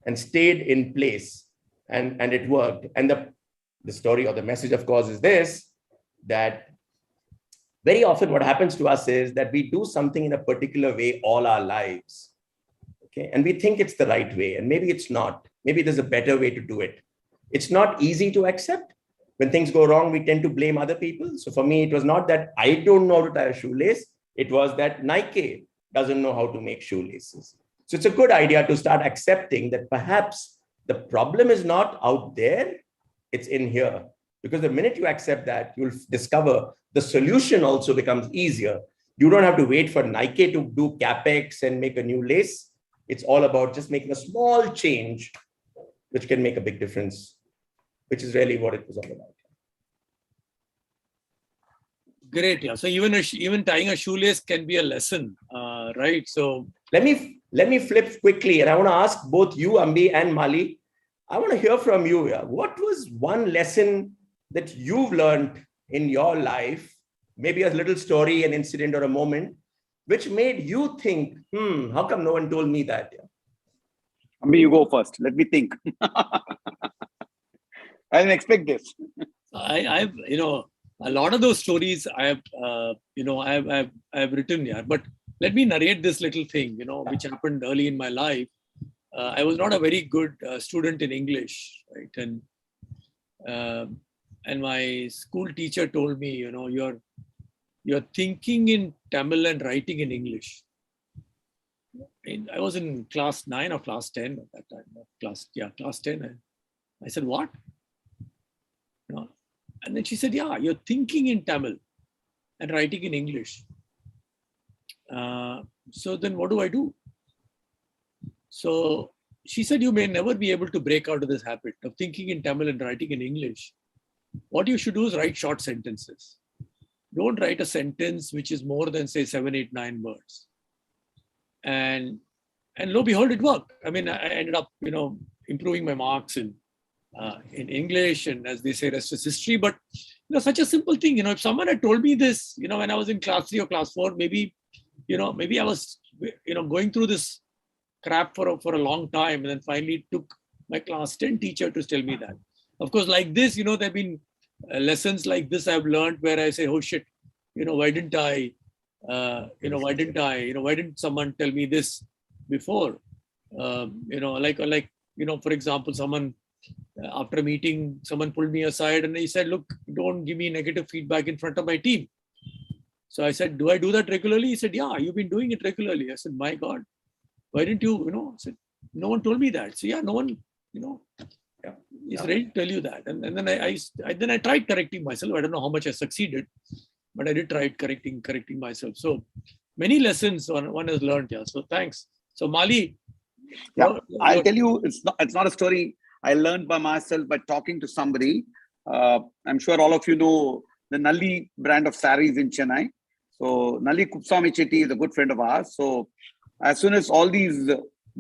and stayed in place. And it worked. And the story or the message, of course, is this, that very often what happens to us is that we do something in a particular way all our lives. Okay. And we think it's the right way. And maybe it's not. Maybe there's a better way to do it. It's not easy to accept. When things go wrong, we tend to blame other people. So for me, it was not that I don't know how to tie a shoelace. It was that Nike doesn't know how to make shoelaces. So it's a good idea to start accepting that perhaps the problem is not out there, it's in here. Because the minute you accept that, you'll discover the solution also becomes easier. You don't have to wait for Nike to do CapEx and make a new lace. It's all about just making a small change, which can make a big difference, which is really what it was all about. Great, yeah. So even tying a shoelace can be a lesson, right? So let me flip quickly, and I want to ask both you, Ambi and Mali. I want to hear from you. Yeah. What was one lesson that you've learned in your life, maybe a little story, an incident, or a moment, which made you think, how come no one told me that? Yeah. Ambi, you go first. Let me think. I didn't expect this. I've a lot of those stories I've written here, but let me narrate this little thing, which happened early in my life. I was not a very good student in English, right? And my school teacher told me, you're thinking in Tamil and writing in English. I was in class 9 or class 10 at that time. Class 10. I said, what? And then she said, yeah, you're thinking in Tamil and writing in English. So then what do I do? So she said, you may never be able to break out of this habit of thinking in Tamil and writing in English. What you should do is write short sentences. Don't write a sentence which is more than, say, 7, 8, 9 words. And lo and behold, it worked. I mean, I ended up, improving my marks in English, and as they say, rest is history. But such a simple thing. If someone had told me this, when I was in class 3 or class 4, maybe I was, going through this crap for a long time, and then finally it took my class 10 teacher to tell me that. Of course, like this, there have been lessons like this I've learned where I say, oh shit, why didn't I? Why didn't someone tell me this before? For example, someone after a meeting, someone pulled me aside and he said, look, don't give me negative feedback in front of my team. So I said, do I do that regularly? He said, yeah, you've been doing it regularly. I said, my God, why didn't you, I said, no one told me that. So yeah, no one, is ready to tell you that. And then I tried correcting myself. I don't know how much I succeeded, but I did try correcting myself. So many lessons one has learned. Yeah. So thanks. So Mali. Yeah, I'll tell you, it's not a story I learned by myself by talking to somebody. I'm sure all of you know the Nalli brand of sarees in Chennai. So Nalli Kupswami Chetty is a good friend of ours. So as soon as all these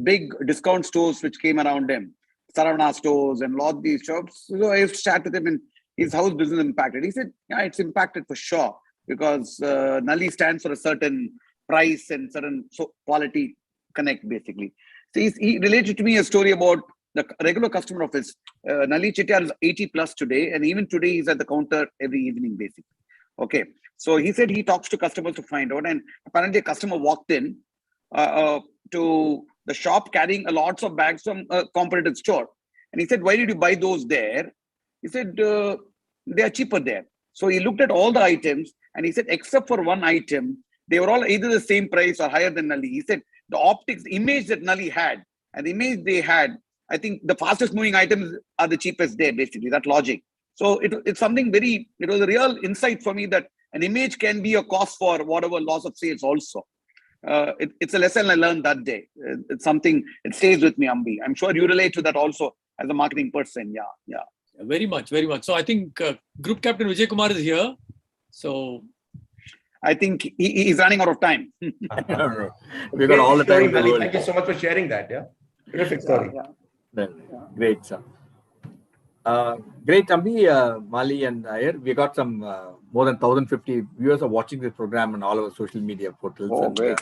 big discount stores which came around them Saravana stores and a lot of these shops. So I used to chat with him and his house business impacted. He said, yeah, it's impacted for sure because Nalli stands for a certain price and certain quality connect basically. So he related to me a story about the regular customer of his. Nalli Chettiar is 80 plus today, and even today he's at the counter every evening basically. Okay, so he said he talks to customers to find out, and apparently a customer walked in to the shop carrying lots of bags from a competitive store, and he said, "Why did you buy those there?" He said, "They are cheaper there." So he looked at all the items, and he said, except for one item, they were all either the same price or higher than Nalli. He said the optics, the image that Nalli had, and the image they had, I think the fastest moving items are the cheapest there, basically, that logic. So it's something it was a real insight for me that an image can be a cost for whatever loss of sales also. It's a lesson I learned that day. It's something, it stays with me, Ambi. I'm sure you relate to that also as a marketing person. Yeah. Very much, very much. So I think Group Captain Vijay Kumar is here. So I think he's running out of time. We got all the time in the world. Thank you so much for sharing that. Yeah, terrific story. Yeah. Great, sir. Great, Ambi, Mali, and Iyer. We got some more than 1,050 viewers are watching this program on all our social media portals. Oh, and, great.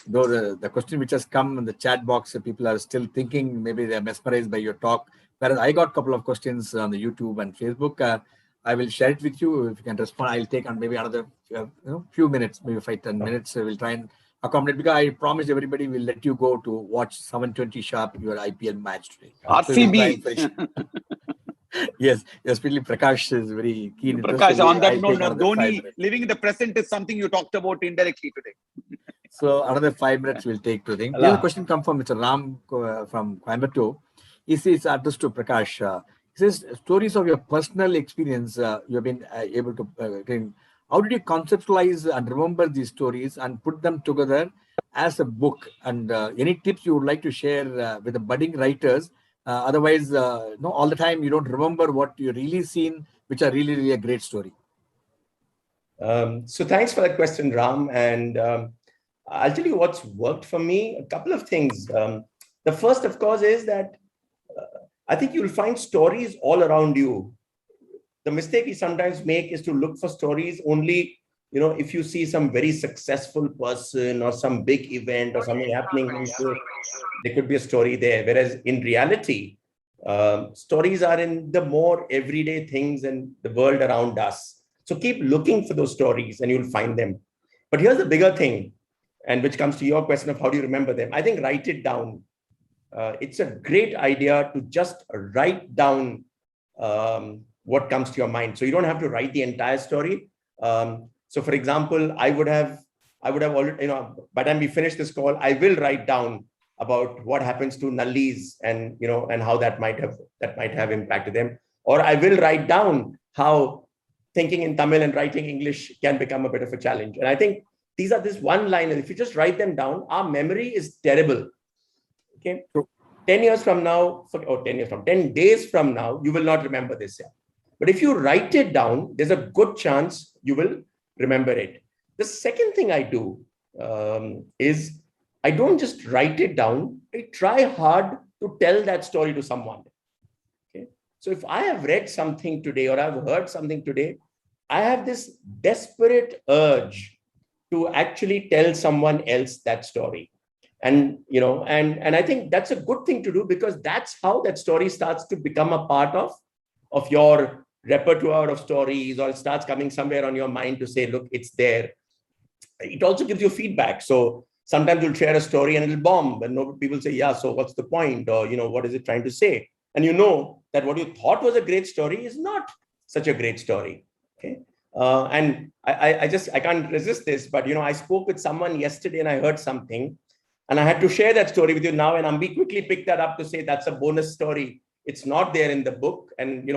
Though the question which has come in the chat box, people are still thinking, maybe they're mesmerized by your talk. Whereas I got a couple of questions on the YouTube and Facebook. I will share it with you. If you can respond, I'll take on maybe another few minutes, maybe 5-10 minutes. We'll try and accommodate, because I promised everybody we'll let you go to watch 7:20 sharp your IPL match today. RCB. So yes, especially Prakash is very keen. Prakash, on that note, Dhoni living in the present is something you talked about indirectly today. So another 5 minutes we'll take to think. There's a question come from Mr. Ram from Coimbatore. He says, addressed to Prakash. He says, stories of your personal experience you have been able to how did you conceptualize and remember these stories and put them together as a book? And any tips you would like to share with the budding writers? Otherwise, all the time you don't remember what you really seen, which are really, really a great story. So thanks for that question, Ram. And I'll tell you what's worked for me. A couple of things. The first, of course, is that I think you'll find stories all around you. The mistake we sometimes make is to look for stories only, if you see some very successful person or some big event or something happening, there could be a story there. Whereas in reality, stories are in the more everyday things in the world around us. So keep looking for those stories and you'll find them. But here's the bigger thing, and which comes to your question of how do you remember them? I think write it down. It's a great idea to just write down what comes to your mind. So you don't have to write the entire story. So for example, I would have already, by the time we finish this call, I will write down about what happens to Nallis and, and how that might have impacted them. Or I will write down how thinking in Tamil and writing English can become a bit of a challenge. And I think these are this one line. And if you just write them down, our memory is terrible. Okay. 10 days from now, you will not remember this. But if you write it down, there's a good chance you will remember it. The second thing I do is I don't just write it down. I try hard to tell that story to someone. Okay. So if I have read something today or I've heard something today, I have this desperate urge to actually tell someone else that story. And, and I think that's a good thing to do, because that's how that story starts to become a part of your repertoire of stories, or it starts coming somewhere on your mind to say, look, it's there. It also gives you feedback. So sometimes you'll share a story and it'll bomb, and people say, yeah, so what's the point? Or, what is it trying to say? And you know that what you thought was a great story is not such a great story. Okay. And I can't resist this, but, I spoke with someone yesterday and I heard something. And I had to share that story with you now. And Ambi quickly picked that up to say that's a bonus story. It's not there in the book. And,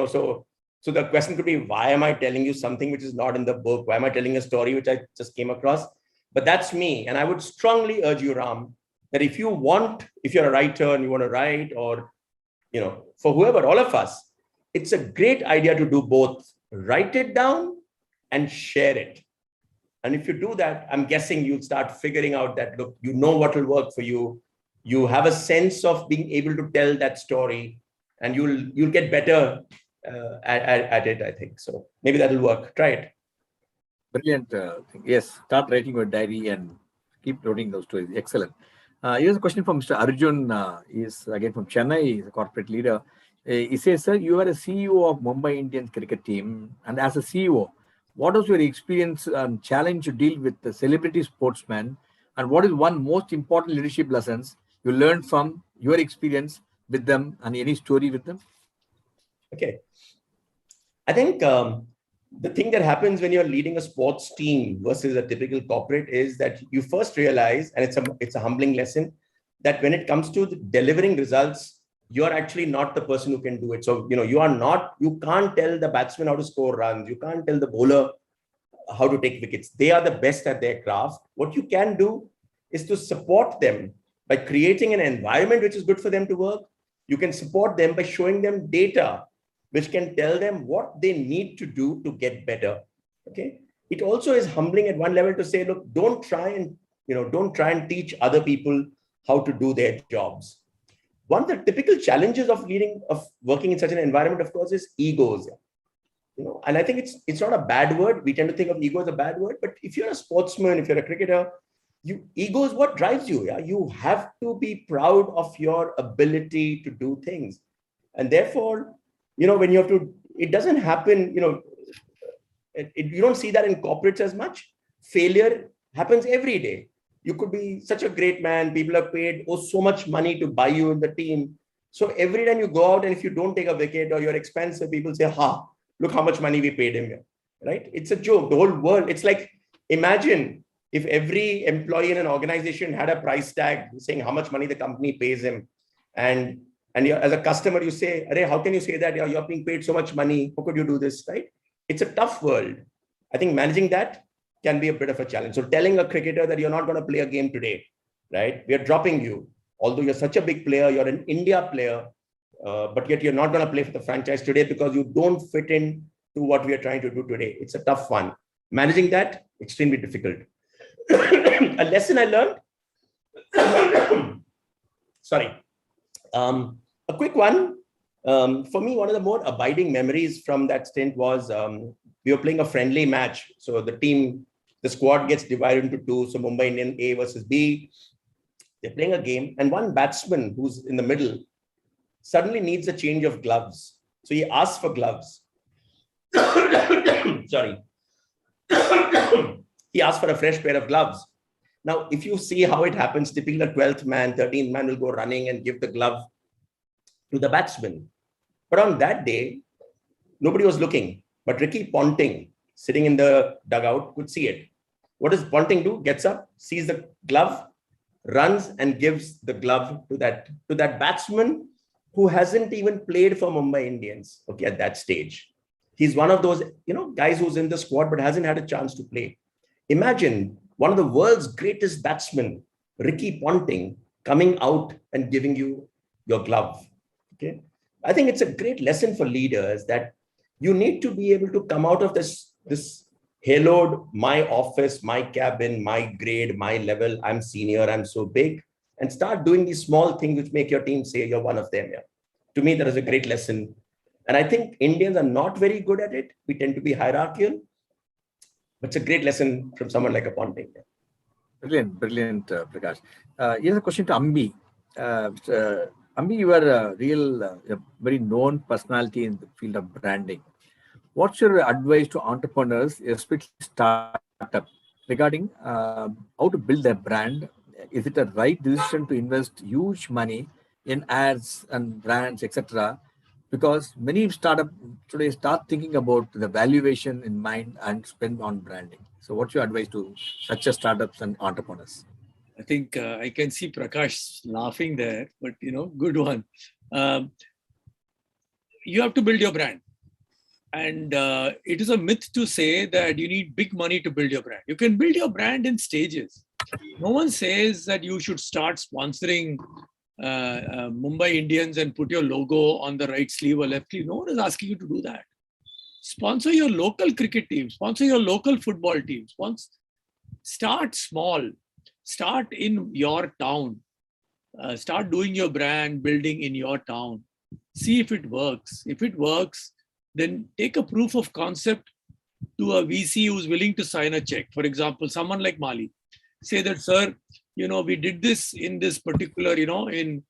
so the question could be, why am I telling you something which is not in the book? Why am I telling a story which I just came across? But that's me. And I would strongly urge you, Ram, that if you're a writer and you want to write, or, for whoever, all of us, it's a great idea to do both. Write it down and share it. And if you do that, I'm guessing you'll start figuring out that, look, what will work for you. You have a sense of being able to tell that story. and you'll get better at it, I think. So maybe that'll work. Try it. Brilliant thing. Yes, start writing your diary and keep noting those stories. Excellent. Here's a question from Mr. Arjun. He is again from Chennai. He's a corporate leader. He says, sir, you are a CEO of Mumbai Indians cricket team. And as a CEO, what was your experience and challenge to deal with the celebrity sportsmen? And what is one most important leadership lessons you learned from your experience with them, and any story with them? Okay. I think the thing that happens when you're leading a sports team versus a typical corporate is that you first realize, and it's a humbling lesson, that when it comes to delivering results, you're actually not the person who can do it. So, you can't tell the batsman how to score runs. You can't tell the bowler how to take wickets. They are the best at their craft. What you can do is to support them by creating an environment which is good for them to work. You can support them by showing them data which can tell them what they need to do to get better. Okay. It also is humbling at one level to say, look, don't try and teach other people how to do their jobs. One of the typical challenges of working in such an environment, of course, is egos. And I think it's not a bad word. We tend to think of ego as a bad word, but if you're a sportsman, if you're a cricketer, ego is what drives you. Yeah, you have to be proud of your ability to do things, and therefore, when you have to, it doesn't happen. You don't see that in corporates as much. Failure happens every day. You could be such a great man. People have paid so much money to buy you in the team. So every time you go out and if you don't take a wicket or you're expensive, people say, look how much money we paid him here, right? It's a joke. The whole world, it's like, imagine if every employee in an organization had a price tag saying how much money the company pays him. And as a customer, you say, how can you say that? You're being paid so much money. How could you do this, right? It's a tough world. I think managing that can be a bit of a challenge. So telling a cricketer that you're not going to play a game today, right? We are dropping you. Although you're such a big player, you're an India player, but yet you're not going to play for the franchise today because you don't fit in to what we are trying to do today. It's a tough one. Managing that, extremely difficult. A lesson I learned, sorry, a quick one. For me, one of the more abiding memories from that stint was we were playing a friendly match. So the squad gets divided into two. So Mumbai Indian A versus B. They're playing a game, and one batsman who's in the middle suddenly needs a change of gloves. So he asks for gloves. Sorry. He asked for a fresh pair of gloves. Now, if you see how it happens, typically the 12th man, 13th man will go running and give the glove to the batsman. But on that day, nobody was looking. But Ricky Ponting, sitting in the dugout, could see it. What does Ponting do? Gets up, sees the glove, runs and gives the glove to that batsman who hasn't even played for Mumbai Indians, okay, at that stage. He's one of those, guys who's in the squad but hasn't had a chance to play. Imagine one of the world's greatest batsmen, Ricky Ponting, coming out and giving you your glove. Okay, I think it's a great lesson for leaders that you need to be able to come out of this haloed, my office, my cabin, my grade, my level, I'm senior, I'm so big, and start doing these small things which make your team say you're one of them. Yeah. To me, that is a great lesson. And I think Indians are not very good at it. We tend to be hierarchical. But it's a great lesson from someone like a Ponting. Brilliant, Prakash. Here's a question to Ambi. Ambi, you are a very known personality in the field of branding. What's your advice to entrepreneurs, especially startup, regarding how to build their brand? Is it a right decision to invest huge money in ads and brands, etc.? Because many startups today start thinking about the valuation in mind and spend on branding. So what's your advice to such a startups and entrepreneurs? I think I can see Prakash laughing there, but good one. You have to build your brand. And it is a myth to say that you need big money to build your brand. You can build your brand in stages. No one says that you should start sponsoring Mumbai Indians and put your logo on the right sleeve or left sleeve. No one is asking you to do that. Sponsor your local cricket team. Sponsor your local football team. Start small. Start in your town. Start doing your brand building in your town. see if it works. If it works, then take a proof of concept to a VC who's willing to sign a check. For example, someone like Mali. Say that, sir, we did this in this particular, in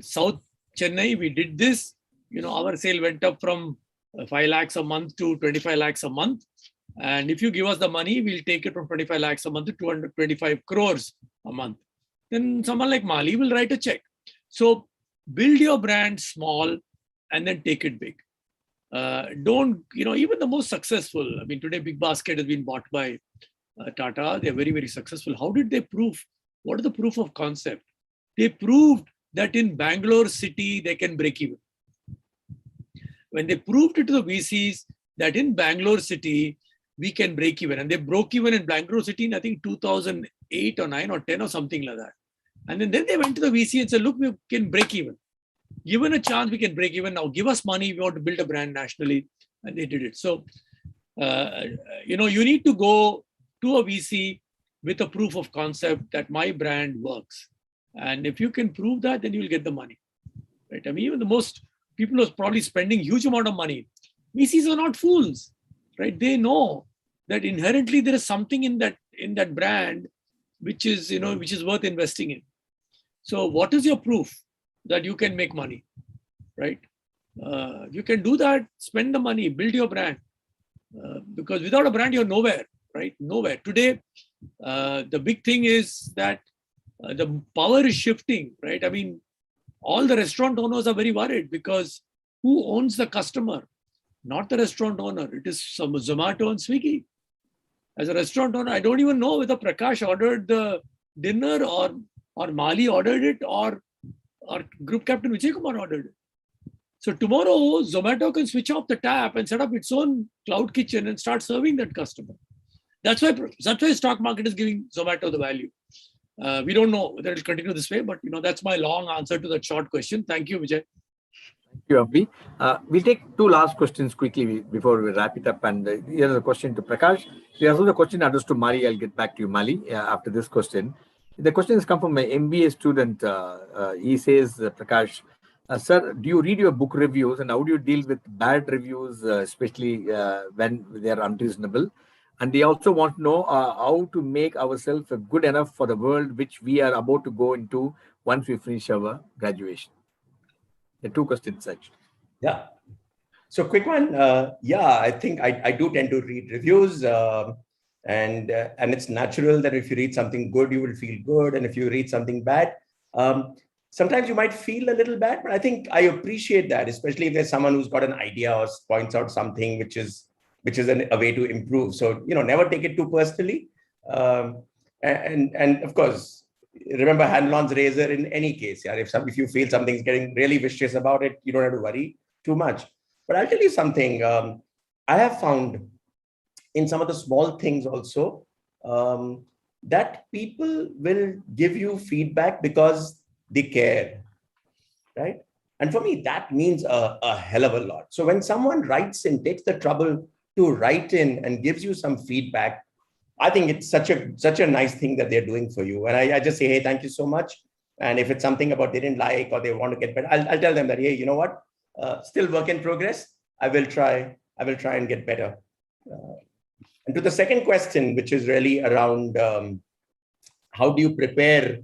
South Chennai, we did this. Our sale went up from 5 lakhs a month to 25 lakhs a month. And if you give us the money, we'll take it from 25 lakhs a month to 225 crores a month. Then someone like Mali will write a check. So build your brand small and then take it big. Don't, even the most successful, today Big Basket has been bought by Tata. They're very, very successful. How did they prove? What is the proof of concept? They proved that in Bangalore city, they can break even. When they proved it to the VCs that in Bangalore city, we can break even. And they broke even in Bangalore city in, I think, 2008 or 9 or 10 or something like that. And then they went to the VC and said, look, we can break even. Given a chance, we can break even. Now give us money. We want to build a brand nationally. And they did it. So, you need to go to a VC with a proof of concept that my brand works. And if you can prove that, then you'll get the money. Right? Even the most people who are probably spending huge amount of money, VCs are not fools. Right? They know that inherently there is something in that brand which is worth investing in. So what is your proof that you can make money? Right? You can do that, spend the money, build your brand. Because without a brand, you're nowhere. Right? Nowhere. Today, the big thing is that the power is shifting, right? All the restaurant owners are very worried because who owns the customer? Not the restaurant owner. It is some Zomato and Swiggy. As a restaurant owner, I don't even know whether Prakash ordered the dinner or Mali ordered it or Group Captain Vijay Kumar ordered it. So tomorrow, Zomato can switch off the tap and set up its own cloud kitchen and start serving that customer. That's why stock market is giving Zomato the value. We don't know whether it will continue this way, but that's my long answer to that short question. Thank you, Vijay. Thank you, Ambi. We'll take two last questions quickly before we wrap it up. And here's a question to Prakash. Here's also the question addressed to Mali. I'll get back to you, Mali, after this question. The question has come from an MBA student. He says, Prakash, sir, do you read your book reviews and how do you deal with bad reviews, especially when they are unreasonable? And they also want to know how to make ourselves good enough for the world which we are about to go into once we finish our graduation. The two questions, actually. Yeah. So quick one. I think I do tend to read reviews. And it's natural that if you read something good, you will feel good. And if you read something bad, sometimes you might feel a little bad. But I think I appreciate that, especially if there's someone who's got an idea or points out something which is a way to improve. So, never take it too personally. And of course, remember Hanlon's razor in any case. Yeah, if you feel something's getting really vicious about it, you don't have to worry too much. But I'll tell you something. I have found in some of the small things also that people will give you feedback because they care, right? And for me, that means a hell of a lot. So when someone writes in, takes the trouble to write in and gives you some feedback, I think it's such a nice thing that they're doing for you. And I just say, hey, thank you so much. And if it's something about they didn't like or they want to get better, I'll tell them that, hey, you know what? Still work in progress. I will try and get better. And to the second question, which is really around how do you prepare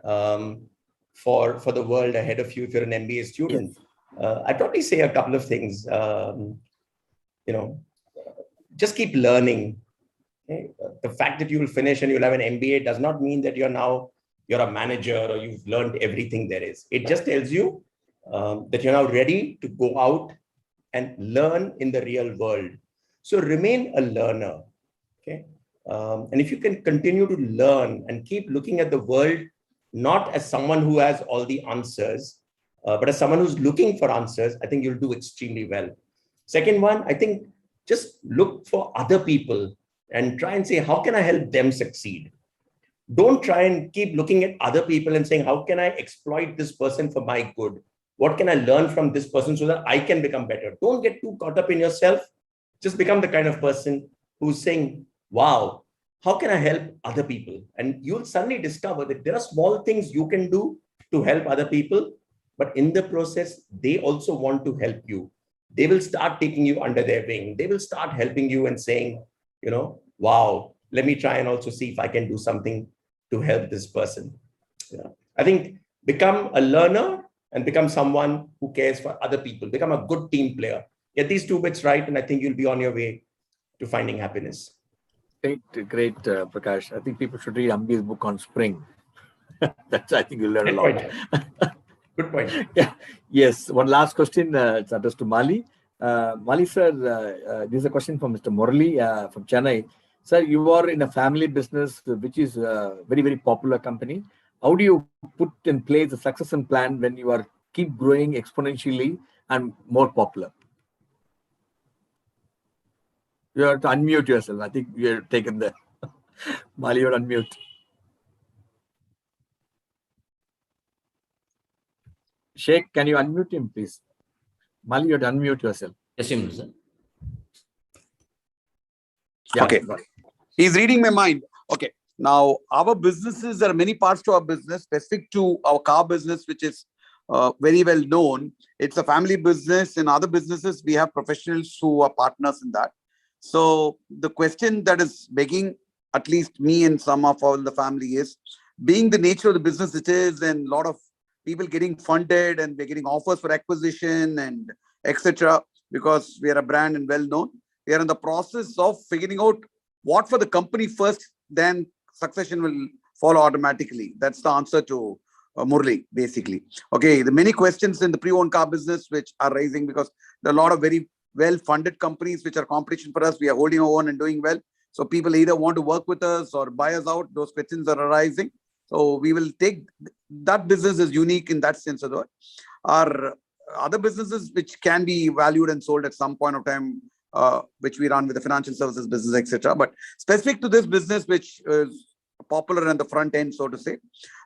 for the world ahead of you if you're an MBA student? I'd probably say a couple of things. Just keep learning. Okay? The fact that you will finish and you'll have an MBA does not mean that you're a manager or you've learned everything there is. It just tells you that you're now ready to go out and learn in the real world. So remain a learner. Okay. And if you can continue to learn and keep looking at the world, not as someone who has all the answers, but as someone who's looking for answers, I think you'll do extremely well. Second one, I think just look for other people and try and say, how can I help them succeed? Don't try and keep looking at other people and saying, how can I exploit this person for my good? What can I learn from this person so that I can become better? Don't get too caught up in yourself. Just become the kind of person who's saying, wow, how can I help other people? And you'll suddenly discover that there are small things you can do to help other people, but in the process, they also want to help you. They will start taking you under their wing. They will start helping you and saying, wow, let me try and also see if I can do something to help this person. I think become a learner and become someone who cares for other people. Become a good team player. Get these 2 bits right, and I think you'll be on your way to finding happiness. Great, Prakash. I think people should read Ambi's book on spring. I think you'll learn a lot. Good point. Yeah. Yes. One last question. It's addressed to Mali. Mali sir, this is a question from Mr. Murali from Chennai. Sir, you are in a family business, which is a very, very popular company. How do you put in place a succession plan when you are keep growing exponentially and more popular? You have to unmute yourself. I think you're taken there. Mali, you're unmute. Sheikh, can you unmute him, please? Mali, you have to unmute yourself. Yes, sir. Yeah, okay. He's reading my mind. Okay. Now, our businesses, there are many parts to our business, specific to our car business, which is very well known. It's a family business. In other businesses, we have professionals who are partners in that. So the question that is begging, at least me and some of all the family, is being the nature of the business it is, and a lot of people getting funded and we're getting offers for acquisition and etc. Because we are a brand and well known. We are in the process of figuring out what for the company first, then succession will follow automatically. That's the answer to Murli, basically. Okay, the many questions in the pre-owned car business which are rising because there are a lot of very well-funded companies which are competition for us. We are holding our own and doing well. So people either want to work with us or buy us out. Those questions are arising. So we will take that business is unique in that sense of the word. Our other businesses which can be valued and sold at some point of time, which we run with the financial services business, etc. But specific to this business, which is popular in the front end, so to say,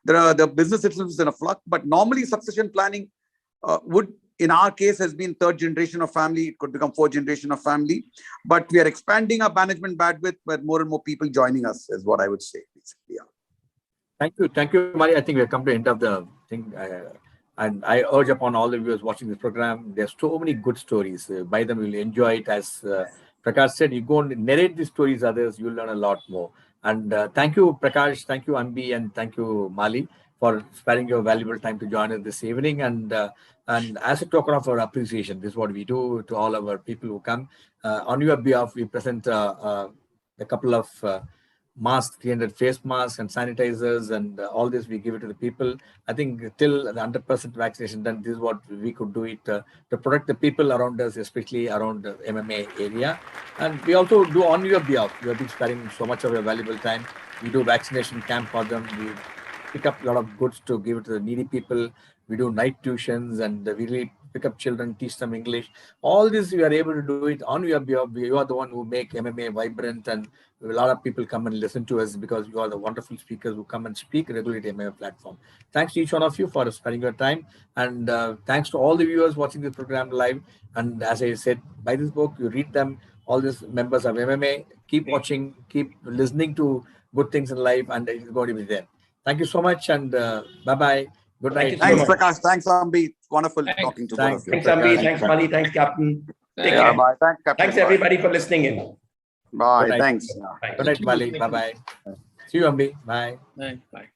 the business itself is in a flux. But normally succession planning would, in our case, has been 3rd generation of family. It could become 4th generation of family. But we are expanding our management bandwidth with more and more people joining us, is what I would say. Basically, yeah. Thank you, Mari. I think we have come to the end of the thing. And I urge upon all the viewers watching this program, there's so many good stories. By them, you'll enjoy it. As Prakash said, you go and narrate these stories to others, you'll learn a lot more. And thank you, Prakash. Thank you, Ambi. And thank you, Mali, for sparing your valuable time to join us this evening. And as a token of our appreciation, this is what we do to all our people who come. On your behalf, we present a couple of masks, 300 face masks and sanitizers, and all this we give it to the people. I think till the 100% vaccination done, this is what we could do it to protect the people around us, especially around the MMA area. And we also do on your behalf. You have been sparing so much of your valuable time. We do vaccination camp for them. We pick up a lot of goods to give it to the needy people. We do night tuitions, and we really pick up children, teach them English. All this we are able to do it on your behalf. You are the one who make MMA vibrant, and a lot of people come and listen to us because you are the wonderful speakers who come and speak regularly at MMA platform. Thanks to each one of you for spending your time, and thanks to all the viewers watching this program live. And as I said, buy this book, you read them. All these members of MMA, keep watching, keep listening to good things in life, and it's going to be there. Thank you so much, and bye-bye. Good night. Thanks, Prakash. Thanks, Ambi. Wonderful talking to both of you. Thanks, Ambi. Thanks, Mali. Thanks, Captain. Take care. Bye. Thanks, Captain. Thanks, everybody, for listening in. Bye. Thanks. Good night, Mali. Bye-bye. See you, Ambi. Bye. Bye.